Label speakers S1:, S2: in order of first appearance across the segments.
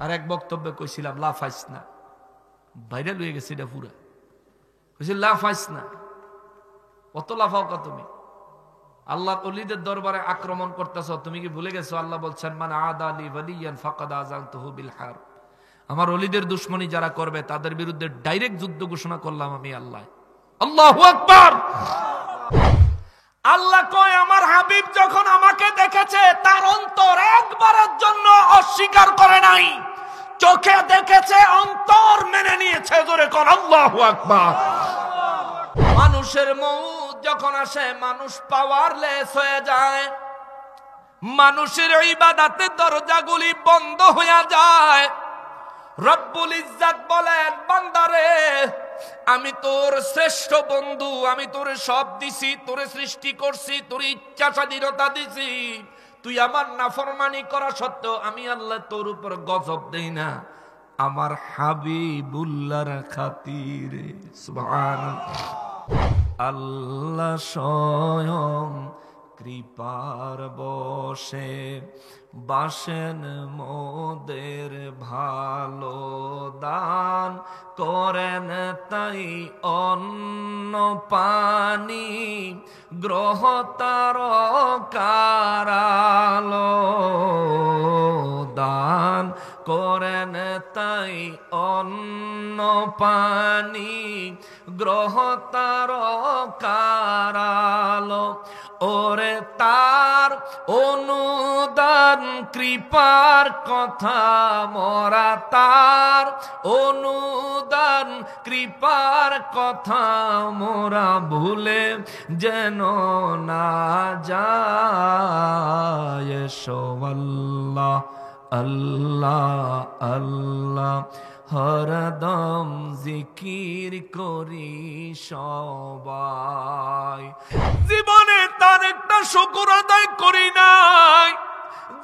S1: আর এক বক্তব্যে কইছিলাম লাফাইস না, ভাইরাল হয়ে গেছে এটা পুরা। কইছি লাফাইস না, কত লাফাও কা তুমি? আল্লাহর ওলিদের দরবারে আক্রমণ করতেছ, তুমি কি ভুলে গেছো আল্লাহ বলছেন মান আদা লি ওয়ালিয়ান ফাকাদ আযানতুহু বিল হারব। আমার ওলিদের দুশমনি যারা করবে তাদের বিরুদ্ধে ডাইরেক্ট যুদ্ধ ঘোষণা করলাম আমি আল্লাহ। আল্লাহু আকবার। আল্লাহ কয় আমার হাবিব যখন আমাকে দেখেছে তার অন্তর একবারের জন্য অস্বীকার করে নাই, চোখে দেখেছে, অন্তর মেনে নিয়েছে। জোরে কোন আল্লাহু আকবার। মানুষের মউত যখন আসে মানুষ পাওয়ারলেস হয়ে যায়, মানুষের ইবাদতের দরজাগুলি বন্ধ হয়ে যায়। রব্বুল ইজ্জত বলেন বান্দারে আমি তোর শ্রেষ্ঠ বন্ধু, আমি তোরে সব দিছি, তোরে সৃষ্টি করছি, তোর ইচ্ছা স্বাধীনতা দিছি, তুই আমার নাফরমানি করা সত্ত্বেও আমি আল্লাহ তোর উপর গজব দেই না আমার হাবিবুল্লাহর খাতিরে। সুবহানাল্লাহ। আল্লাহ স্বয়ং কৃপার বশে বাসেন মোদের ভালো, দান করেন তাই অন্ন পানি গ্রহ তারকারালো, দান করেন তাই অন্ন পানি গ্রহ তারকারালো। ওরে তার অনুদান কৃপার কথা মোরা, তার অনুদান কৃপার কথা মোরা ভুলে যেন না যায়। আল্লাহ আল্লাহ আল্লাহ হরদম জিকির করি সবাই। জীবনে তার একটা শুকর আদায় করি নাই,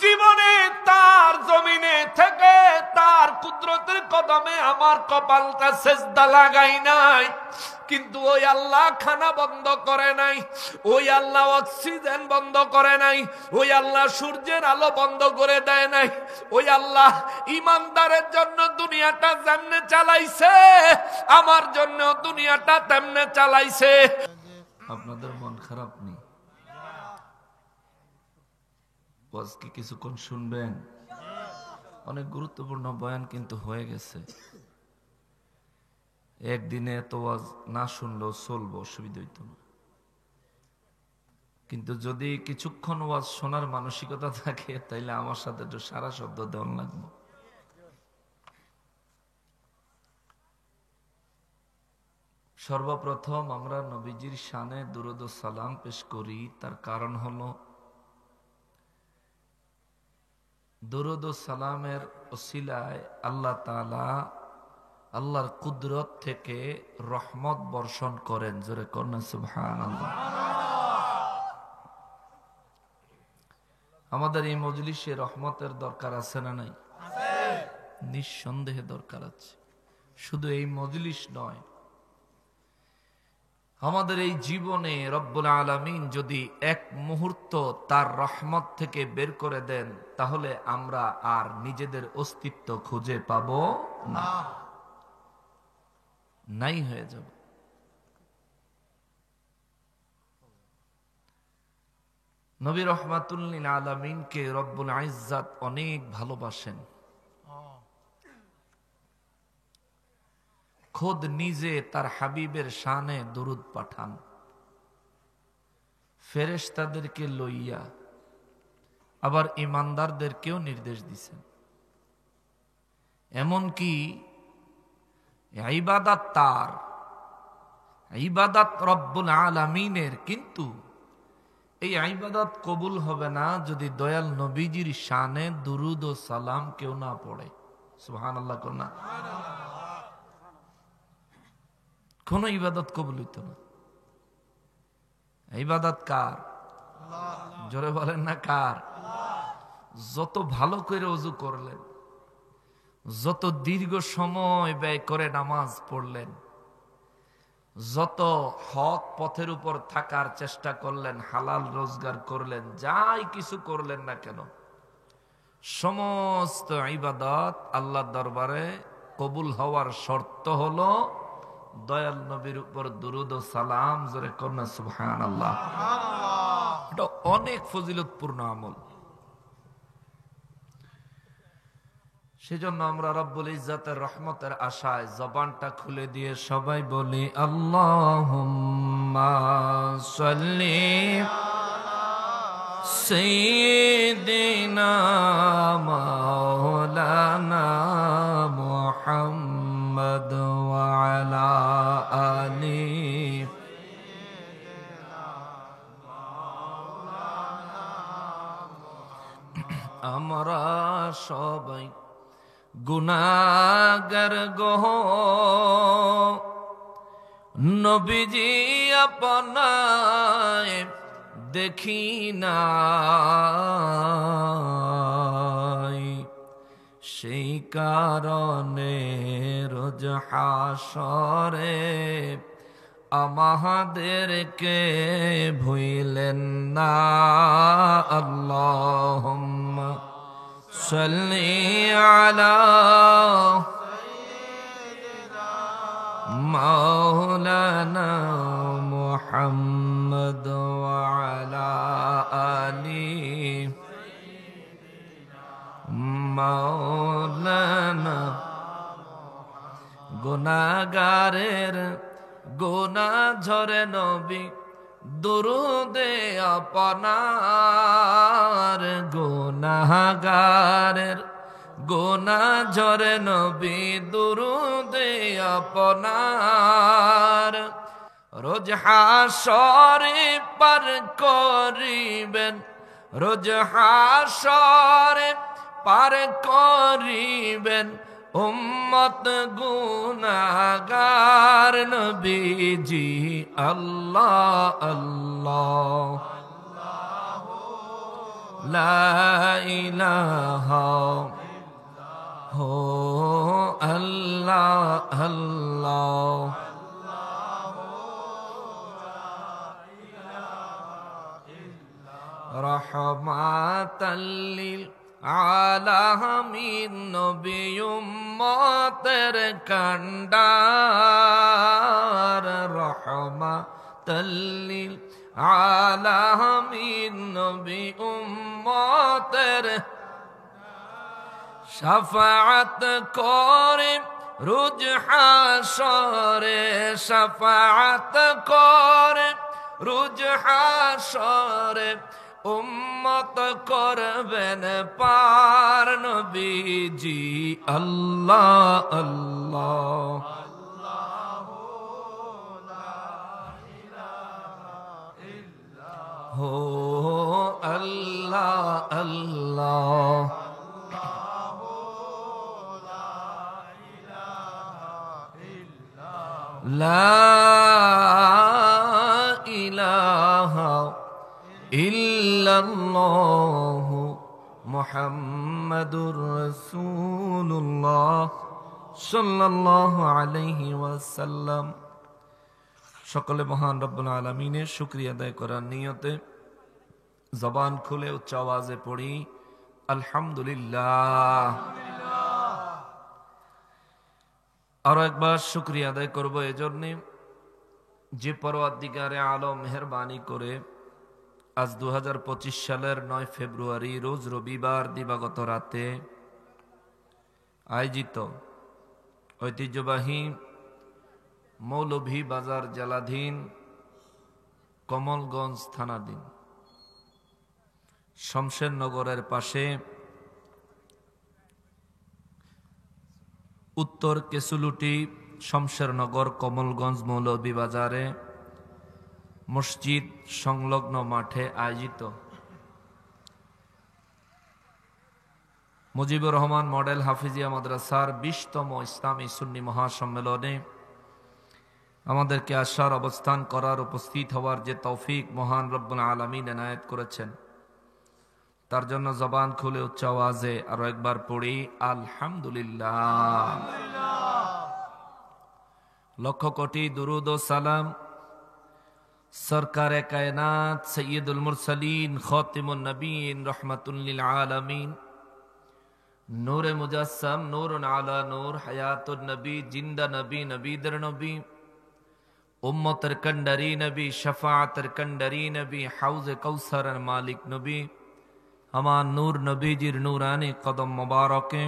S1: জীবনে তার জমিনে থেকে তার কুদরতের কদমে আমার কপালটা সেজদা লাগাই নাই, কিন্তু ওই আল্লাহ খানা বন্ধ করে নাই, ওই আল্লাহ অক্সিজেন বন্ধ করে নাই, ওই আল্লাহ সূর্যের আলো বন্ধ করে দেয় নাই, ওই আল্লাহ ইমানদারের জন্য দুনিয়াটা যেমনে চালাইছে আমার জন্য দুনিয়াটা তেমনে চালাইছে। আপনাদের মন খারাপ নেই? আজকে কিছুক্ষণ শুনবেন, অনেক গুরুত্বপূর্ণ বয়ান কিন্তু হয়ে গেছে। একদিনে এত ওয়াজ না শুনলেও চলবো, অসুবিধা হইতো না, কিন্তু যদি কিছুক্ষণ ওয়াজ শোনার মানসিকতা থাকে তাইলে আমার সাথে একটু সারা শব্দ দেওয়ান লাগবে। সর্বপ্রথম আমরা নবীজির শানে দুরূদ ও সালাম পেশ করি, তার কারণ হলো দুরূদ ও সালামের ওসিলায় আল্লাহ তাআলা আল্লাহর কুদরত থেকে রহমত বর্ষণ করেন। জোরে কন্যা সুবহানাল্লাহ। আমাদের এই মজলিসে রহমতের দরকার আছে না নাই? নিঃসন্দেহে দরকার আছে। শুধু এই মজলিস নয়, আমাদের এই জীবনে রব্বুল আলামিন যদি এক মুহূর্ত তার রহমত থেকে বের করে দেন তাহলে আমরা আর নিজেদের অস্তিত্ব খুঁজে পাবো না, নাই হয়ে যাব। নবী রহমাতুল লিল আলামিনকে রব্বুল ইজ্জত অনেক ভালোবাসেন, খোদ নিজে তার হাবিবের শানে দুরূদ পাঠান ফেরেশতাদেরকে লইয়া, আবার ইমানদারদেরকেও নির্দেশ দিছেন। এমনকি ইবাদত তার, ইবাদত রব্বুল আলামিনের, কিন্তু এই ইবাদত কবুল হবে না যদি দয়াল নবীজির শানে দুরূদ ও সালাম কেউ না পড়ে। সুবহানাল্লাহ কন্যা। কোন ইবাদত কবুল হইত না। ইবাদত কার? জোরে বলেন না কার? যত ভালো করে ওযু করলেন, যত দীর্ঘ সময় ব্যয় করে নামাজ পড়লেন, যত হক পথের উপর থাকার চেষ্টা করলেন, হালাল রোজগার করলেন, যাই কিছু করলেন না কেন, সমস্ত ইবাদত আল্লাহর দরবারে কবুল হওয়ার শর্ত হলো দয়াল নবীর উপর দুরুদ ও সালাম, জোরে কন্যা সুবহানাল্লাহ। এটা অনেক ফজিলতপূর্ণ আমল। সেজন্য আমরা রব্বুল ইজ্জাতের রহমতের আশায় জবানটা খুলে দিয়ে সবাই বলি আল্লাহুম্মা সাল্লি সাইয়্যিদিনা মাওলানা মুহাম্মদ ওয়া আলা আলি আমরা সবাই গুনাহগার গো, নবীজি আপনায় দেখি নাই, সেই কারণে রোজ হাসরে আমাদেরকে ভুলেন না। আল্লাহুম্মা সাল্লি আলা মাওলানা মুহাম্মদ ওয়া আলা আলি মাওলানা। গুনাহগারের গুনাহ ঝরে নবী দুরুদে আপনার, গুনাহগারের গুনাহ ঝরে নবী দুরুদে আপনার। রোজ হাসরে পার করিবেন, রোজ হাসরে পার করিবেন উম্মত গুনাহগার নবীজি। আল্লাহ আল্লাহ লা ইলাহা হো আল্লাহ আল্লাহ। রহমাতাল লিল আলামিন নবী উম্মতের কান্ডার, রহমাতাল লিল আলামিন নবী উম্মতের শাফাআত করে রোজ হাসরে, শাফাআত করে রোজ হাসরে উম্মত করবেন পার নবীজি। আল্লাহ আল্লাহ হো আল্লাহ আল্লাহ। লা ইলাহা ইল্লাল্লাহু মুহাম্মাদুর রাসূলুল্লাহ সাল্লাল্লাহু আলাইহি ওয়াসাল্লাম। সকলে মহান রব্বুল আলামিনের শুকরিয়া আদায় করার নিয়তে জবান খুলে উচ্চ আওয়াজে পড়ি আলহামদুলিল্লাহ। আরো একবার শুকরিয়া আদায় করবো এজন্যে যে পরওয়ারদিগারে আলম মেহেরবানি করে আজ 2025 সালের 9 ফেব্রুয়ারি রোজ রবিবার দিবাগত রাতে আয়োজিত ঐতিহ্যবাহী মৌলভী বাজার জেলাধীন কমলগঞ্জ থানাধীন শমশেরনগরের পাশে উত্তর কেসুলুটি শমশেরনগর কমলগঞ্জ মৌলভী বাজারে মসজিদ সংলগ্ন মাঠে আয়োজিত মুজিবুর রহমান মডেল হাফিজিয়া মাদ্রাসার 20তম ইসলামী সুন্নি মহাসম্মেলনে আমাদেরকে আসার, অবস্থান করার, উপস্থিত হওয়ার যে তৌফিক মহান রব্বুল আলামিন এনায়েত করেছেন, তার জন্য জবান খুলে উচ্চ আওয়াজে আরো একবার পড়ি আলহামদুলিল্লাহ। লক্ষ কোটি দুরুদ ও সালাম সরকারে কায়নাত সৈয়দুল মুরসালিন খাতিমুন নবীন রহমাতুল লিল আলামিন নূরে মুজাসসাম, নূরুন আলা নূর, হায়াতুন নবী, জিন্দা নবী, নবীদের নবী, উম্মতের কন্ডারি নবী, শফাআতের কন্ডারি নবী, হাউজে কৌসারের মালিক নবী, আমার নূর নবীজির নূরানি কদম মোবারকে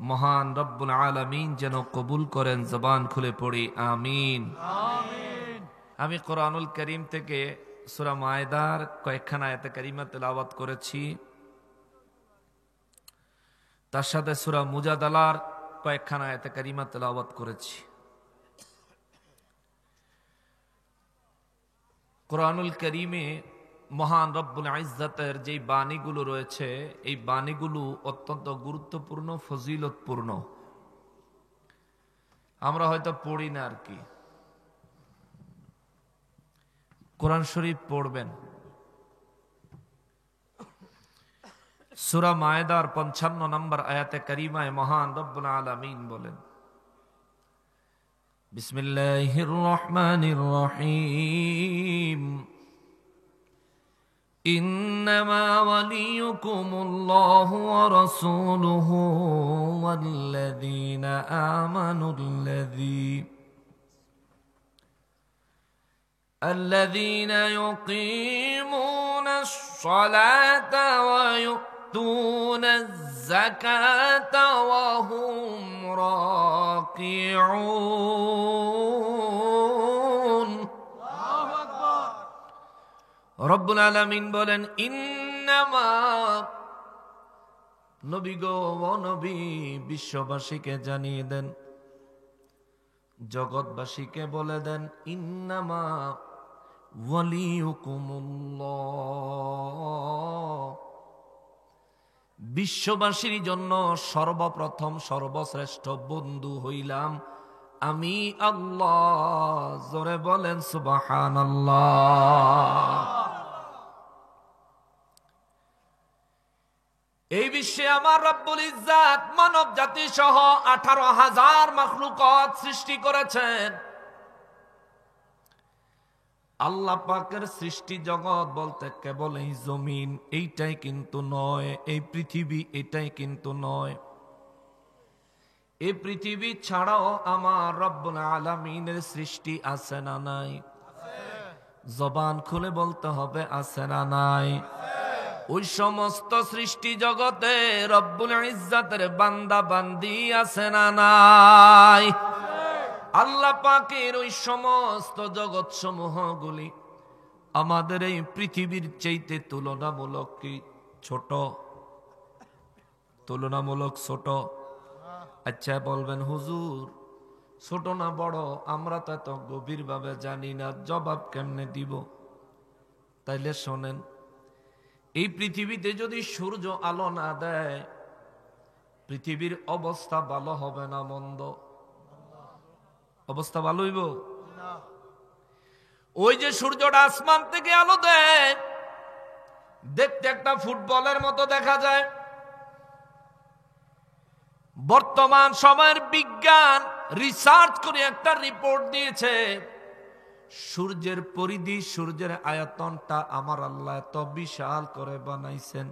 S1: মহান রব্বুল আলামিন যেন কবুল করেন। জবান খুলে পড়ি আমিন। আমি কোরআনুল করিম থেকে সূরা মায়দার কয়েকখানা আয়াতে কারিমা তেলাওয়াত করেছি, তার সাথে সূরা মুজাদালার কয়েকখানা আয়াতে কারিমা তেলাওয়াত করেছি। কোরআনুল করিমে মহান রব্বুল ইজ্জতের যে বাণীগুলো রয়েছে, এই বাণীগুলো অত্যন্ত গুরুত্বপূর্ণ, ফজিলতপূর্ণ। আমরা হয়তো পড়ি না আর কি। কোরআন শরীফ পড়বেন। সূরা মায়দার ৫৫ নম্বর আয়াতে কারিমায় মহান রব্বুল আলামিন বলেন, বিসমিল্লাহির রহমানির রহিম, ইন্নামা ওয়ালিয়ুকুমুল্লাহু ওয়া রাসূলুহু ওয়াল্লাযীনা الذين يقيمون الصلاة ويؤتون الزكاة وهم راكعون। রব্বুল আলামিন বলেন, ইন্নামা, নবী গো, ও নবী, বিশ্ববাসীকে জানিয়ে দেন, জগৎবাসীকে বলে দেন, ইন্নামা ওয়ালিয়ুকুমুল্লাহ, বিশ্ববাসীর জন্য সর্বপ্রথম সর্বশ্রেষ্ঠ বন্ধু হইলাম আমি আল্লাহ। জোরে বলেন সুবহানাল্লাহ। এই বিশ্বে আমার রব্বুল ইজ্জাত মানব জাতি সহ 18,000 মাখলুকাত সৃষ্টি করেছেন। আল্লাহ পাকের সৃষ্টি জগৎ বলতে কেবল এই জমিন এইটাই কিন্তু নয়, এই পৃথিবী এটাই কিন্তু নয়। এই পৃথিবী ছাড়াও আমার রব্বুল আলামিনের সৃষ্টি আছে না নাই? জবান খুলে বলতে হবে, আছে না নাই? ওই সমস্ত সৃষ্টি জগতে রব্বুল ইজ্জাতের বান্দা বান্দি আছে না নাই? আল্লাহ পাকের ওই সমস্ত জগৎ সমূহগুলি আমাদের এই পৃথিবীর চাইতে তুলনামূলক কি ছোট? তুলনামূলক ছোট? আচ্ছা বলবেন হুজুর, ছোট না বড় আমরা তো এত গভীর ভাবে জানি না, জবাব কেমনে দিব? তাইলে শোনেন, এই পৃথিবীতে যদি সূর্য আলো না দেয়, পৃথিবীর অবস্থা ভালো হবে না মন্দ? অবস্থা ভালো হইব? ওই যে সূর্যটা আসমান থেকে আলো দেয়, দেখতে একটা ফুটবলের মতো দেখা যায়। বর্তমান সময়ের বিজ্ঞান রিসার্চ করে একটা রিপোর্ট দিয়েছে, সূর্যের পরিধি, সূর্যের আয়তনটা আমার আল্লাহ এত বিশাল করে বানাইছেন।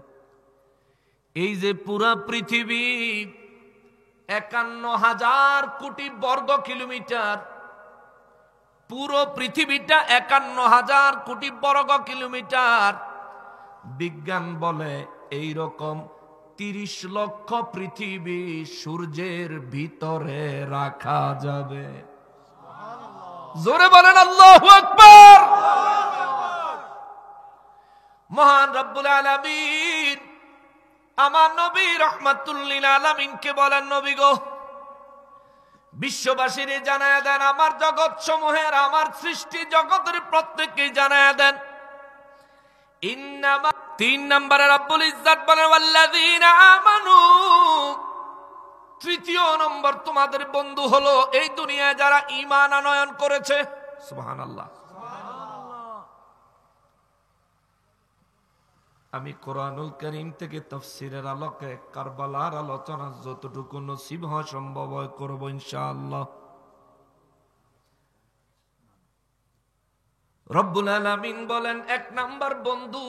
S1: এই যে পুরা পৃথিবী 51,000 কোটি বর্গ কিলোমিটার, পুরো পৃথিবীটা 51,000 কোটি বর্গ কিলোমিটার। বিজ্ঞান বলে এই রকম 30 লক্ষ পৃথিবী সূর্যের ভিতরে রাখা যাবে। জোরে বলেন আল্লাহু আকবার। মহান রব্বুল আলামিন আমার নবী রাহমাতুল লিল আলামিনকে বলেন, নবী গো, বিশ্ববাসীর জানায়া দেন, আমার জগৎ সমূহের, আমার সৃষ্টি জগতের প্রত্যেককে জানায়া দেন, ইন্নামা, 3 নম্বরে রব্বুল ইজ্জত বলেন ওয়াল্লাযীনা আমানু, তৃতীয় নম্বর তোমাদের বন্ধু হলো এই দুনিয়ায় যারা ঈমান আনয়ন করেছে। সুবহানাল্লাহ। আমি কোরআনুল কারীম থেকে তাফসীরের আলোকে কারবালার আলোচনা যতটুকু নসিব হয় সম্ভব হয় করব ইনশাআল্লাহ। রব্বুল আলামিন বলেন, 1 নাম্বার বন্ধু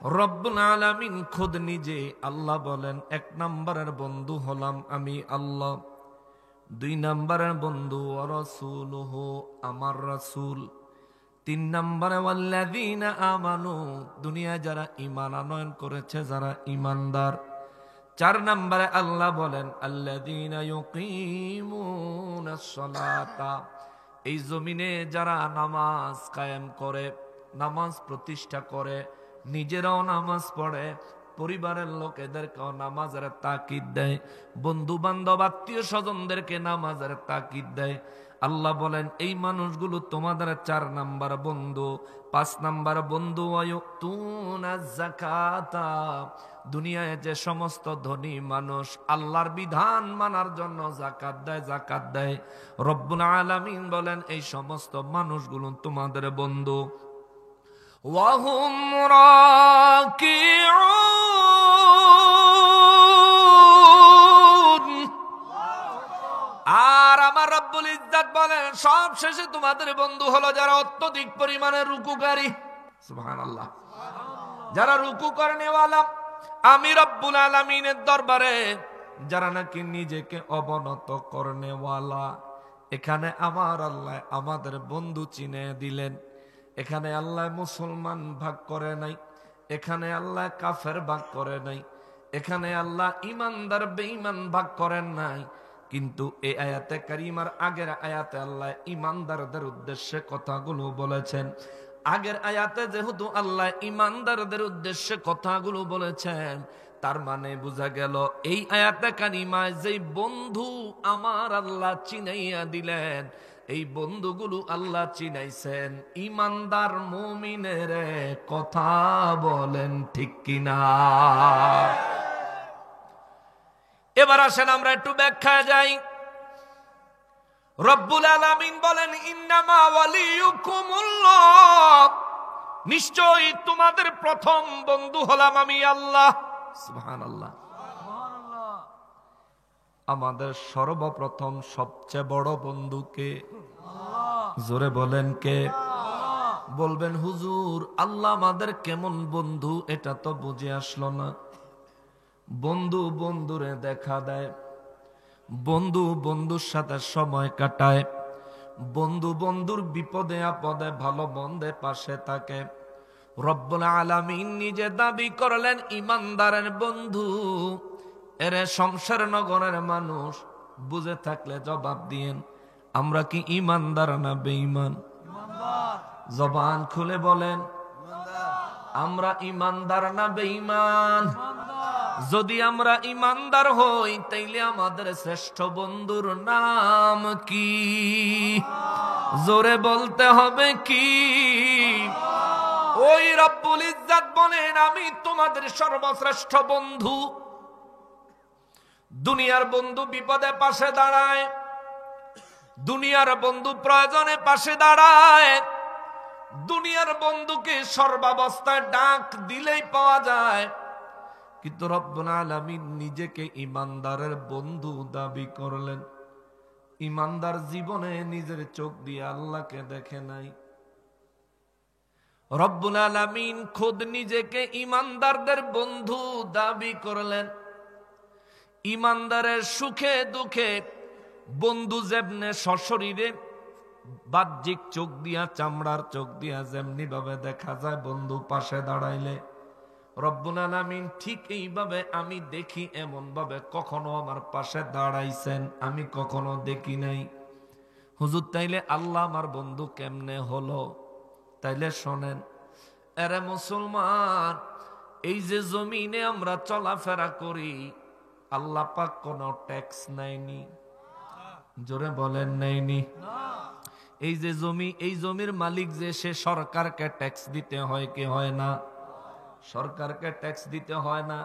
S1: রব্বুল আলামিন খুদ নিজে আল্লাহ বলেন, 1 নম্বরের বন্ধু হলাম আমি আল্লাহ, 2 নম্বরের বন্ধু ওয়া রাসূলুহু, আমার রাসূল, 3 নম্বরে ওয়াল্লাযীনা আমানু, দুনিয়ায় যারা ঈমান আনয়ন করেছে, যারা ঈমানদার। 4 নম্বরে আল্লাহ বলেন আল্লাযীনা ইউকিমুনাস সালাতা, এই জমিনে যারা নামাজ কায়েম করে, নামাজ প্রতিষ্ঠা করে, নিজেরাও নামাজ পড়ে, পরিবারের লোকেদেরকেও নামাজের তাকিদ দেয়, বন্ধু বান্ধব আত্মীয় স্বজনদেরকে নামাজের তাকিদ দেয়। আল্লাহ বলেন এই মানুষগুলো তোমাদের 4 নাম্বার বন্ধু। 5 নাম্বার বন্ধু ওয়ায়ুতুনাজ যাকাতা, দুনিয়ায় যে সমস্ত ধনী মানুষ আল্লাহর বিধান মানার জন্য যাকাত দেয়, রব্বুল আলামিন বলেন এই সমস্ত মানুষগুলো তোমাদের বন্ধু। ওয়াহুম রাকিউন, আর আমার রব্বুল ইজ্জত বলেন সব শেষে তোমাদের বন্ধু হলো যারা অত্যধিক পরিমাণে রুকুকারী। সুবহানাল্লাহ, যারা রুকু করেনেওয়ালা। আমি রব্বুল আলামিনের দরবারে যারা নাকি নিজেকে অবনত করেনেওয়ালা, এখানে আমার আল্লাহ আমাদের বন্ধু চিনে দিলেন। এখানে আল্লাহ মুসলমান ভাগ করে নাই, এখানে আল্লাহ কাফের ভাগ করে নাই, এখানে আল্লাহ ইমানদার বেঈমান ভাগ করেন নাই। কিন্তু এই আয়াতে কারিমার আগের আয়াতে আল্লাহ ইমানদারদের উদ্দেশ্যে কথাগুলো বলেছেন। আগের আয়াতে যেহেতু আল্লাহ ইমানদারদের উদ্দেশ্যে কথাগুলো বলেছেন, তার মানে বোঝা গেল এই আয়াতে কারিমায় যেই বন্ধু আমার আল্লাহ চিনাইয়া দিলেন, এই বন্ধুগুলো আল্লাহ চিনাইছেন ইমানদার মুমিনের। কথা বলেন ঠিক কিনা? এবার আসেন আমরা একটু ব্যাখ্যা যাই। রব্বুল আলামিন বলেন ইন্নামা ওয়ালিয়ুকুমুল্লাহ, নিশ্চয়ই তোমাদের প্রথম বন্ধু হলাম আমি আল্লাহ। সুবহানাল্লাহ, আমাদের সর্বপ্রথম সবচেয়ে বড় বন্ধু কে? জোরে বলেন কে? বলবেন হুজুর আল্লাহ আমাদের কেমন বন্ধু এটা তো বুঝে আসলো না। বন্ধু বন্ধুরে দেখা দেয়, বন্ধু বন্ধুর সাথে সময় কাটায়, বন্ধু বন্ধুর বিপদে আপদে ভালো মন্দে পাশে থাকে। রব্বুল আলামিন নিজে দাবি করলেন ইমানদারের বন্ধু। এরে শমশের নগরের মানুষ বুঝে থাকলে জবাব দিয়েন, আমরা কি ইমানদার না বেঈমান? জবান খুলে বলেন, আমরা ইমানদার না বেঈমান? যদি আমরা ইমানদার হই তাইলে আমাদের শ্রেষ্ঠ বন্ধুর নাম কি? জোরে বলতে হবে কি? ওই রব্বুল ইজ্জত বলেন আমি তোমাদের সর্বশ্রেষ্ঠ বন্ধু। দুনিয়ার বন্ধু বিপদে পাশে দাঁড়ায়, দুনিয়ার বন্ধু প্রয়োজনে পাশে দাঁড়ায়, দুনিয়ার বন্ধুকে সর্বাবস্থায় ডাক দিলেই পাওয়া যায়। কিন্তু রব্বুল আলামিন নিজেকে ইমানদারের বন্ধু দাবি করলেন। ইমানদার জীবনে নিজের চোখ দিয়ে আল্লাহকে দেখে নাই। রব্বুল আলামিন খুদ নিজেকে ইমানদারদের বন্ধু দাবি করলেন। ইমানদারের সুখে দুঃখে বন্ধু যেমনে সশরীরে বাহ্যিক চোখ দিয়া, চামড়ার চোখ দিয়া যেমনি ভাবে দেখা যায় বন্ধু পাশে দাঁড়াইলে, রব্বুল আলামিন ঠিক এইভাবে আমি দেখি এমন ভাবে কখনো আমার পাশে দাঁড়াইছেন আমি কখনো দেখি নাই। হুজুর তাইলে আল্লাহ আমার বন্ধু কেমনে হলো? তাইলে শোনেন, এরে মুসলমান, এই যে জমিনে আমরা চলাফেরা করি, আল্লাহ পাক কোনো ট্যাক্স নেয়নি। জোরে বলেন নেয়নি? এই যে জমি, এই জমির মালিক যে সে সরকারকে ট্যাক্স দিতে হয় কি হয় না? সরকারকে ট্যাক্স দিতে হয় না?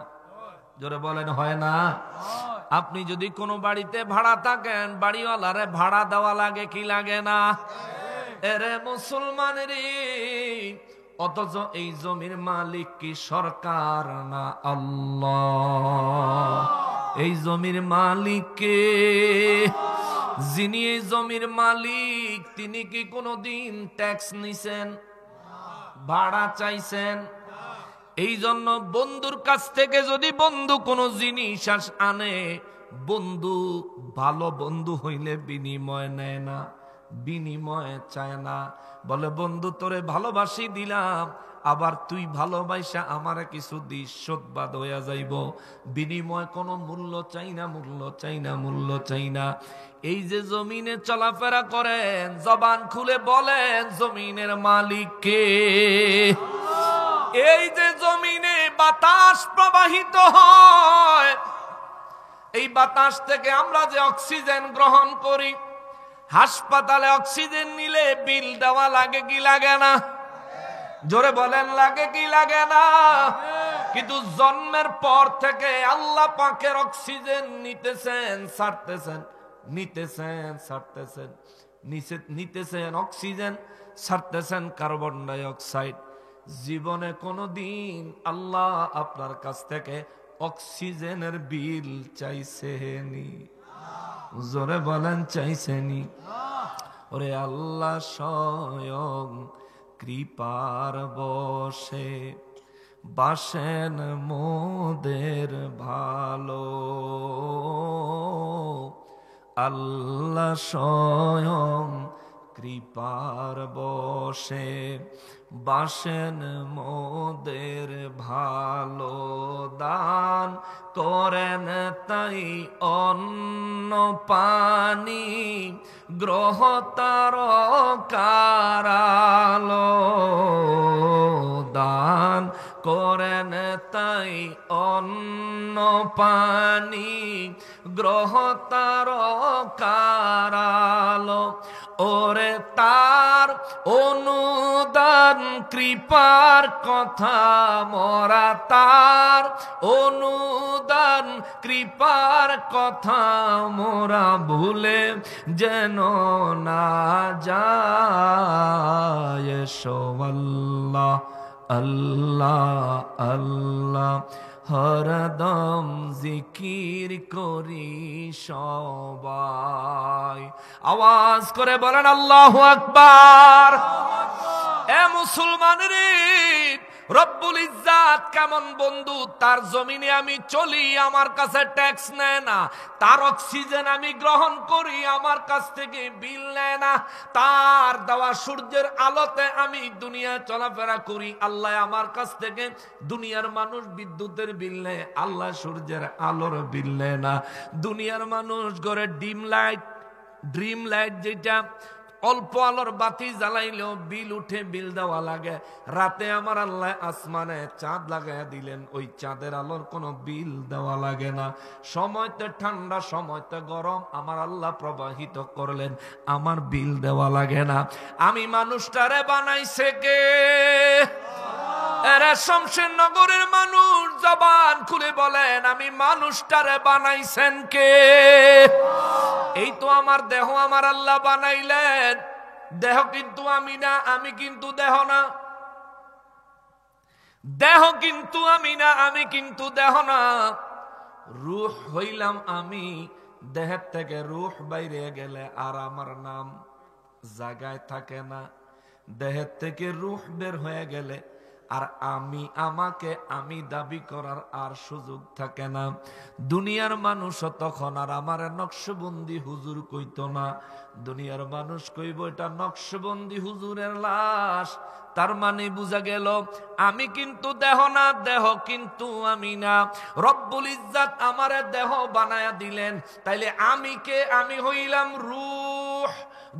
S1: জোরে বলেন হয় না? আপনি যদি কোনো বাড়িতে ভাড়া থাকেন, বাড়িওয়ালারে ভাড়া দেওয়া লাগে কি লাগে না? এরে মুসলমান রে, অথচ এই জমির মালিক কি সরকার না আল্লাহ? এই জমির মালিক কে? যিনি এই জমির মালিক তিনি কি কোনোদিন ট্যাক্স নিছেন? ভাড়া চাইছেন? এই জন্য বন্ধুর কাছ থেকে যদি বন্ধু কোনো জিনিস আনে, বন্ধু ভালো বন্ধু হইলে বিনিময় নেয় না, বিনিময় চায় না। বলে বন্ধু তোরে ভালোবাসি দিলাম, আবার তুই ভালোবাসা আমার কিছু দিস, শোধবাদ হইয়া যাইব, বিনিময় কোনো মূল্য চাই না, মূল্য চাই না, মূল্য চাই না। এই যে জমিনে চলাফেরা করেন, জবান খুলে বলেন জমিনের মালিক কে? এই যে জমিনে বাতাস প্রবাহিত হয়, এই বাতাস থেকে আমরা যে অক্সিজেন গ্রহণ করি, হাসপাতালে অক্সিজেন নিলে বিল দেওয়া লাগে কি লাগে না? জোরে বলেন লাগে কি লাগে না? কিন্তু জন্মের পর থেকে আল্লাহ পাকের অক্সিজেন নিতেছেন, ছাড়তেছেন, নিতেছেন, ছাড়তেছেন, নিতেছেন অক্সিজেন, ছাড়তেছেন কার্বন ডাই অক্সাইড। জীবনে কোনদিন আল্লাহ আপনার কাছ থেকে অক্সিজেনের বিল চাইছেনি? জোরে বলেন চাইছেনি? ওরে আল্লাহ স্বয়ং কৃপার বশে বাসেন মোদের ভালো, আল্লাহ স্বয়ং কৃপার বশে বাসেন মোদের ভালো। দান করেন তাই অন্ন পানি, গ্রহ তারকারালো। দান করেন তাই অন্ন পানি, গ্রহ তারকারালো। ওরে তার অনুদান কৃপার কথা মোরা, তার অনুদান কৃপার কথা মোরা ভুলে যেন না যায়। আল্লাহ আল্লাহ আল্লাহ হরদম জিকির করি সবাই। আওয়াজ করে বলেন আল্লাহু আকবার। এ মুসলমানের রব্বুল ইজ্জাত কেমন বন্ধু? তার জমিনে আমি চলি, আমার কাছে ট্যাক্স নেয় না, তার অক্সিজেন আমি গ্রহণ করি, আমার কাছ থেকে বিল নেয় না, তার দেওয়া সূর্যের আলোতে আমি দুনিয়া চলাফেরা করি, আল্লাহ আমার কাছ থেকে, দুনিয়ার মানুষ বিদ্যুতের বিল নেয়, আল্লাহ সূর্যের আলোর বিল নেয় না। দুনিয়ার মানুষ ঘরে ড্রিম লাইট যেটা অল্প আলোর বাতি জ্বালাইলেও বিল উঠে, বিল দেওয়া লাগে। রাতে আমার আল্লাহ আসমানে চাঁদ লাগাইয়া দিলেন, ওই চাঁদের আলোর কোনো বিল দেওয়া লাগে না। সময়তে ঠান্ডা, সময়তে গরম আমার আল্লাহ প্রবাহিত করলেন, আমার বিল দেওয়া লাগে না। আমি মানুষটারে বানাইছে কে? এরা শমশেরনগরের মানুষ জবান খুলে বলেন আমি মানুষটারে বানাইছেন কে? এই তো আমার দেহ আমার আল্লাহ বানাইলেন, দেহ কিন্তু আমি না, আমি কিন্তু দেহ না, দেহ কিন্তু আমি না, আমি কিন্তু দেহ না। রূহ হইলাম আমি, দেহের থেকে রূহ বাইরে গেলে আর আমার নাম জায়গায় থাকে না। দেহের থেকে রূহ বের হয়ে গেলে আর আমি আমাকে আমি দাবি করার আর সুযোগ থাকে না। দুনিয়ার মানুষ তখন আর আমার নকশবন্দি হুজুর কইতো না, দুনিয়ার মানুষ কইব এটা নকশবন্দি হুজুরের লাশ। তার মানে বুঝা গেল আমি কিন্তু দেহ না, দেহ কিন্তু আমি না। রব্বুল ইজ্জাত আমারে দেহ বানায়া দিলেন, তাইলে আমি কে? আমি হইলাম রূহ।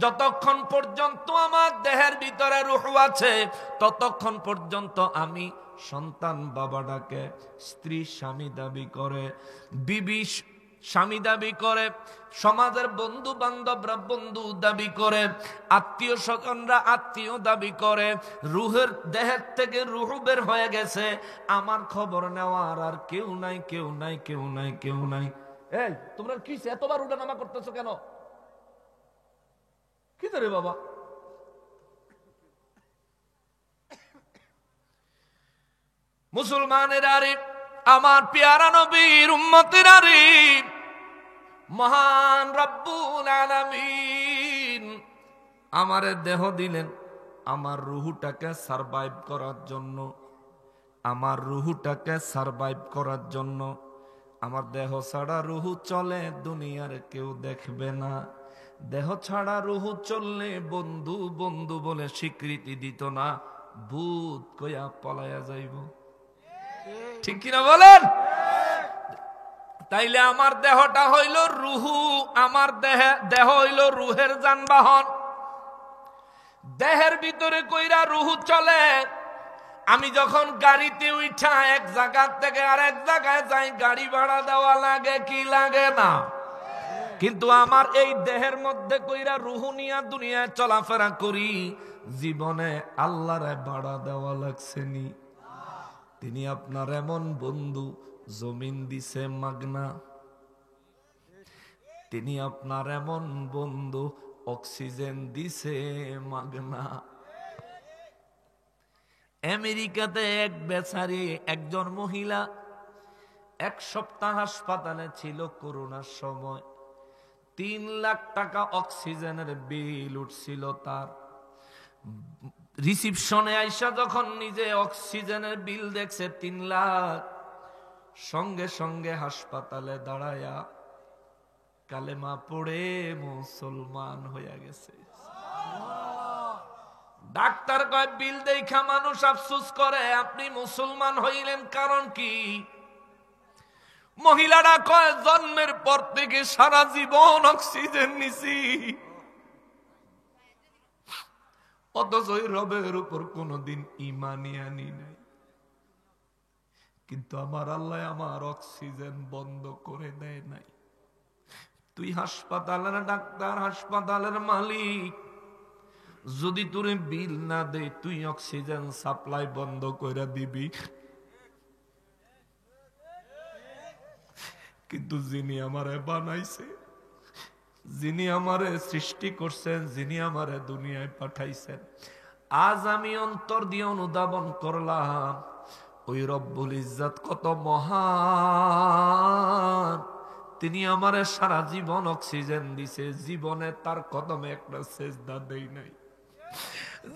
S1: যতক্ষণ পর্যন্ত আমার দেহের ভিতরে রূহ আছে ততক্ষণ পর্যন্ত আমি সন্তান বাবা ডাকে, স্ত্রী স্বামী দাবি করে, বিবি স্বামী দাবি করে, সমাজের বন্ধু বান্ধবরা বন্ধু দাবি করে, আত্মীয় স্বজনরা আত্মীয় দাবি করে। রুহের দেহের থেকে রুহ বের হয়ে গেছে, আমার খবর নেওয়ার আর কেউ নাই, কেউ নাই, কেউ নাই, কেউ নাই। এই তোমরা কি এতবার উঠানামা করতেছো কেন? কি রে বাবা? মুসলমানের আরে, আমার পেয়ারা নবীর উম্মতের আরে, মহান রব্বুল আলামিন আমারে দেহ দিলেন আমার রুহটাকে সারভাইভ করার জন্য। আমার রুহুটাকে সারভাইভ করার জন্য। আমার দেহ ছাড়া রুহু চলে, দুনিয়ার কেউ দেখবে না। দেহ ছাড়া রুহু চললে বন্ধু বন্ধু বলে স্বীকৃতি দিত না, ভূত কইয়া পলায়া যাইব। ঠিক কিনা বলেন? তাইলে আমার দেহটা হইল রুহু, আমার দেহ হইল রুহের যানবাহন। দেহের ভিতরে কইরা রুহু চলে। আমি যখন গাড়িতে উঠা এক জায়গা থেকে আরেক জায়গায় যাই, গাড়ি ভাড়া দেওয়া লাগে কি লাগে না? কিন্তু আমার এই দেহের মধ্যে কইরা রুহু নিয়া দুনিয়ায় চলাফেরা করি, জীবনে আল্লাহরে ভাড়া দেওয়া লাগছে নি? তিনি আপনার এমন বন্ধু, জমিন দিছে মাগনা। তিনি আপনার এমন বন্ধু, অক্সিজেন দিছে মাগনা। আমেরিকাতে এক বেচারি একজন মহিলা 1 সপ্তাহ হাসপাতালে ছিল করোনার সময়। 3 লাখ টাকা অক্সিজেনের বিল উঠছিল তার। রিসিপশনে আইসা যখন নিজে অক্সিজেনের বিল দেখছে 3 লাখ, সঙ্গে সঙ্গে হাসপাতালে দাঁড়ায়া কালেমা পড়ে মুসলমান হইয়া গেছে। ডাক্তার কয় বিল দেখা মানুষ আফসোস করে, আপনি মুসলমান হইলেন কারণ কি? মহিলারা কয় জন্মের পর থেকে সারা জীবন অক্সিজেন নিছি, অথচ রবের উপর কোনদিন ঈমানই আনি নাই। কিন্তু আমার আল্লাহ আমার অক্সিজেন বন্ধ করে দেয় নাই। তুই হাসপাতালের ডাক্তার, হাসপাতালের মালিক, যদি তোরে বিল না দে তুই অক্সিজেন সাপ্লাই বন্ধ করে দিবি। কিন্তু যিনি আমারে বানাইছে, যিনি আমারে সৃষ্টি করছেন, যিনি আমারে দুনিয়ায় পাঠাইছেন, আজ আমি অন্তর দিয়ে অনুধাবন করলাম ওই রব্বুল ইজ্জত কত মহান। তিনি আমারে সারা জীবন অক্সিজেন দিছে, জীবনে তার কদমে একটা সেজদা দেই নাই,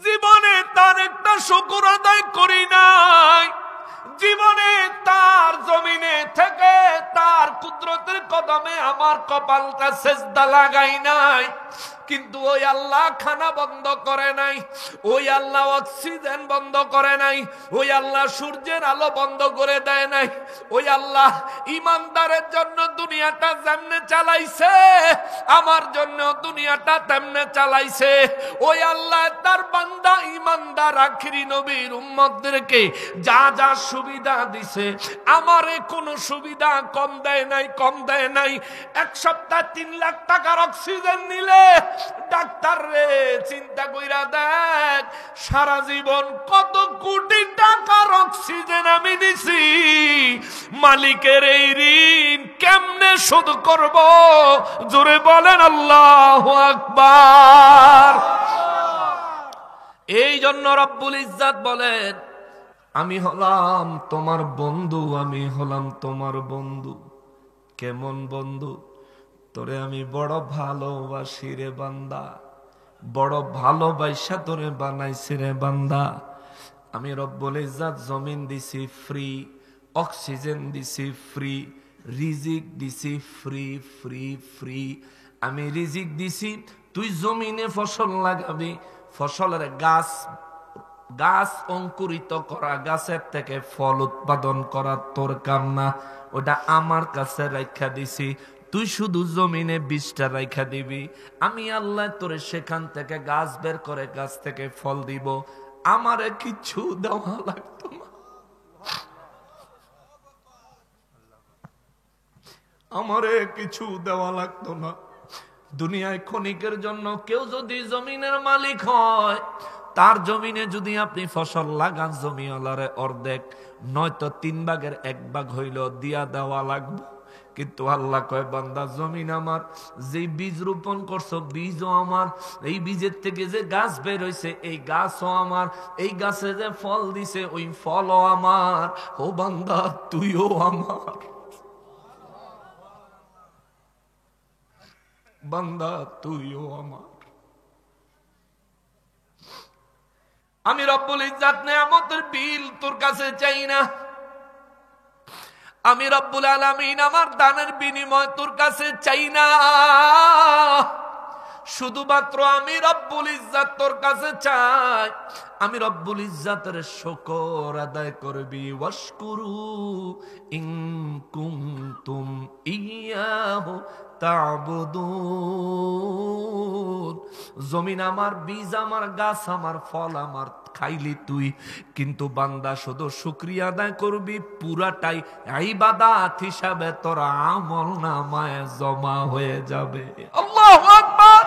S1: জীবনে তার একটা শুকর আদায় করি নাই, জীবনে তার জমিনে থেকে তার কুদরতের কদমে আমার কপালটা সেজদা লাগাই নাই। কিন্তু ওই আল্লাহ খানা বন্ধ করে নাই, ওই আল্লাহ অক্সিজেন বন্ধ করে নাই, ওই আল্লাহ সূর্যের আলো বন্ধ করে দেয় নাই। ওই আল্লাহ ইমানদারের জন্য দুনিয়াটা যেমনে চালাইছে, আমার জন্য দুনিয়াটা তেমনে চালাইছে। ওই আল্লাহ তার বান্দা ইমানদার আখিরি নবীর উম্মতদেরকে যা যা সুবিধা দিছে, আমারে কোনো সুবিধা কম দেয় নাই, কম দেয় নাই। 1 সপ্তাহ 3 লাখ টাকার অক্সিজেন নিলে ডাক্তার রে চিন্তা কইরা দেখ, সারা জীবন কত কোটি টাকার অক্সিজেন আমি দিছি। মালিকের এই ঋণ কেমনে শোধ করব? জোরে বলেন আল্লাহু আকবার। এই জন্য রব্বুল ইজ্জত বলেন, আমি হলাম তোমার বন্ধু, আমি হলাম তোমার বন্ধু। কেমন বন্ধু? তোরে আমি বড় ভালোবাসি রে বান্দা, বড় ভালোবাসা তোরে বানাইছি রে বান্দা। আমি রব্বুল ইজ্জত জমিন দিছি ফ্রি, অক্সিজেন দিছি ফ্রি, রিজিক দিছি ফ্রি ফ্রি ফ্রি। আমি রিজিক দিছি, তুই জমিনে ফসল লাগাবি, ফসলের গাছ অঙ্কুরিত করা, গাছের থেকে ফল উৎপাদন করা তোর কাম না, ওটা আমার কাছে রাখা দিছি। তুই শুধু জমিনে বীজটা রাখা দিবি, আমি আল্লাহ তোরে সেখান থেকে গাছ বের করে গাছ থেকে ফল দিব। আমারে কিছু দেওয়া লাগতো না, আমারে কিছু দেওয়া লাগতো না। দুনিয়ায় ক্ষণিকের জন্য কেউ যদি জমিনের মালিক হয়, তার জমিনে যদি আপনি ফসল লাগান, জমিওয়ালারে অর্ধেক নয়তো 3 ভাগের 1 ভাগ হইল দিয়া দেওয়া লাগবে। কিন্তু আল্লাহ কয় বান্দা জমিন আমার, যে বীজ রোপণ করছো বীজও আমার, এই বীজের থেকে যে গাছ বের হইছে এই গাছও আমার, এই গাছে যে ফল দিছে ওই ফলও আমার। ও বান্দা তুইও আমার, বান্দা তুইও আমার। আমি রব্বুল ইজ্জাত নেয়ামতের বিল তোর কাছে চাই না। আমি রব্বুল আলামিন আমার দানের বিনিময় তোর কাছে চাই না। শুধুমাত্র আমি রব্বুল ইজ্জাত তোর কাছে চাই, আমি রব্বুল ইজ্জাতের শুকর আদায় করবি। ওয়াশকুরু ইন কুনতুম ইয়াহু তা'বুদুন। জমিন আমার, বীজ আমার, গাছ আমার, ফল আমার, খাইলি তুই, কিন্তু বান্দা শুধু শুকরিয়া আদায় করবি, পুরাটাই ইবাদত হিসাবে তোর আমল নামায় জমা হয়ে যাবে। আল্লাহু আকবার।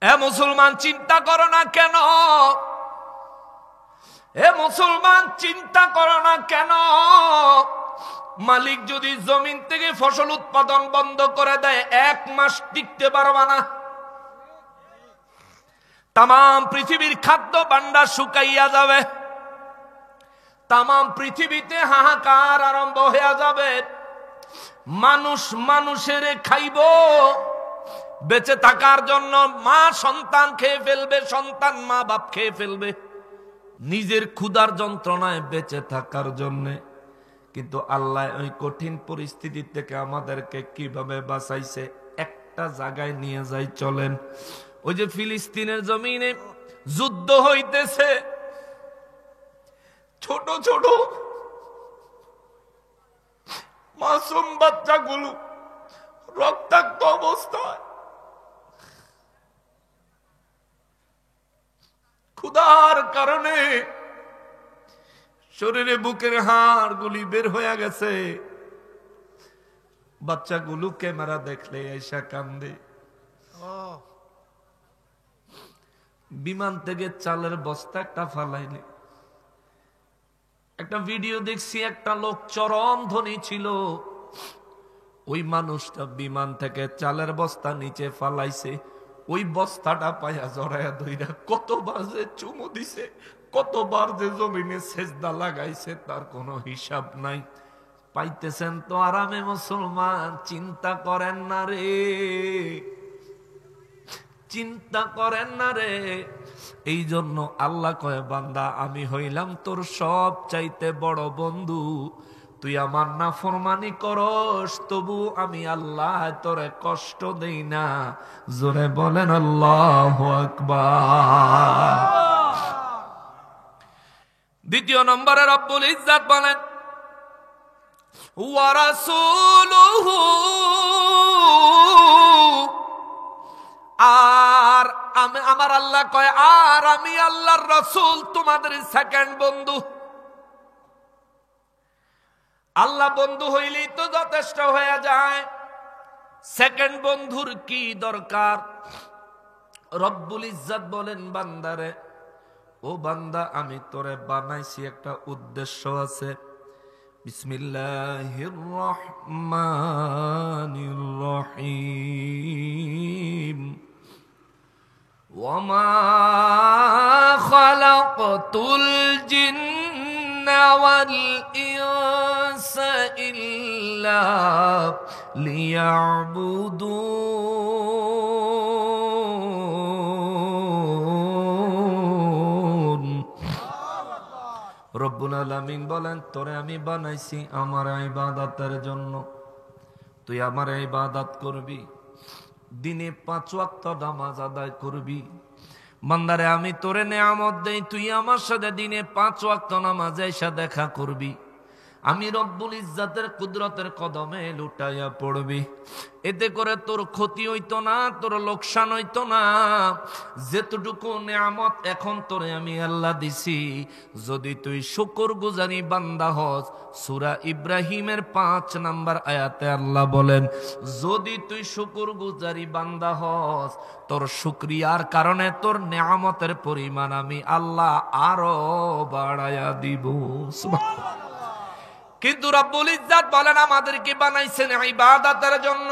S1: এ মুসলমান চিন্তা করো না কেন? এ মুসলমান চিন্তা করো না কেন? মালিক যদি জমিন থেকে ফসল উৎপাদন বন্ধ করে দেয়, 1 মাস টিকতে পারবা না। তাম পৃথিবীর খাদ্য ভান্ডার শুকাইয়া যাবে, তাম পৃথিবীতে হাহাকার আরম্ভ হয়ে যাবে। মানুষ মানুষের খাইব, বেঁচে থাকার জন্য মা সন্তান খেয়ে ফেলবে, সন্তান মা বাপ খেয়ে ফেলবে, নিজের ক্ষুধার যন্ত্রণায় বেঁচে থাকার জন্য। কিন্তু আল্লাহ ওই কঠিন পরিস্থিতি থেকে আমাদেরকে কিভাবে বাঁচাইছে, একটা জায়গায় নিয়ে যাই চলেন। ওই যে ফিলিস্তিনের জমিনে যুদ্ধ হইতেছে, ছোট ছোট মাসুম বাচ্চাগুলো রক্তাক্ত অবস্থায় ক্ষুধার কারণে শরীরে বুকের হাড় গুলি বের হয়ে গেছে। বাচ্চাগুলো ক্যামেরা দেখলে এসা কান্দে। বিমান থেকে চালের বস্তা একটা ফালাইনি। একটা ভিডিও দেখছি, একটা লোক চরম ধনী ছিল, ওই মানুষটা বিমান থেকে চালের বস্তা নিচে ফালাইছে, ওই বস্তাটা পায়া জড়াইয়া ধইরা কতবার যে চুমু দিছে, কতবার যে জমিনে সেজদা লাগাইছে, তার কোনো হিসাব নাই। পাইতেছেন তো আরামে মুসলমান, চিন্তা করেন না রে, চিন্তা করেন না রে। এই জন্য আল্লাহ কয়, বান্দা আমি হইলাম তোর সব চাইতে বড় বন্ধু, তুই আমার নাফরমানি করস, তবু আমি আল্লাহ তোরে কষ্ট দেই না। জোরে বলেন আল্লাহু আকবার। দ্বিতীয় নম্বরে রব্বুল ইজ্জাত বলেন, ওয়া রাসূলুহু, আর আমার আল্লাহ কয়, আর আমি আল্লাহর রাসূল তোমাদের সেকেন্ড বন্ধু। আল্লাহ বন্ধু হইলেই তো যথেষ্ট হয়ে যায়, সেকেন্ড বন্ধুর কি দরকার? রব্বুল ইজ্জাত বলেন, বান্দারে, ও বান্দা আমি তোরে বানাইছি একটা উদ্দেশ্য আছে। বিসমিল্লাহির রহমানির রহিম। ওয়ামা খালাকতুল জিন্না ওয়াল ইনসা ইল্লা লিয়াবুদুন। রব্বুল আলামিন বলেন, তোরে আমি বানাইছি আমার ইবাদতের জন্য, তুই আমার ইবাদত করবি, দিনে 5 ওয়াক্ত নামাজ আদায় করবি। বান্দারে আমি তোরে নেয়ামত দেই, তুই আমার সাথে দিনে 5 ওয়াক্ত নামাজ এসে দেখা করবি, আমি রব্বুল ইজ্জাতের কুদরতের কদমে লুটাইয়া পড়বি। এতে করে তোর ক্ষতি হইতো না, তোর লোকসান হইতো না। যেতটুকু নেয়ামত এখন তোরে আমি আল্লাহ দিছি, যদি তুই শুকরগুজারি বান্দা হস, সূরা ইব্রাহিমের 5 নম্বর আয়াতে আল্লাহ বলেন, যদি তুই শুকরগুজারি বান্দা হস, তোর শুকরিয়ার কারণে তোর নেয়ামতের পরিমাণ আমি আল্লাহ আরো বাড়ায়া দিব। সুবহানাল্লাহ। কিন্তু রব্বুল ইজ্জাত বলেন, আমাদেরকে বানাইছেন ইবাদতের জন্য।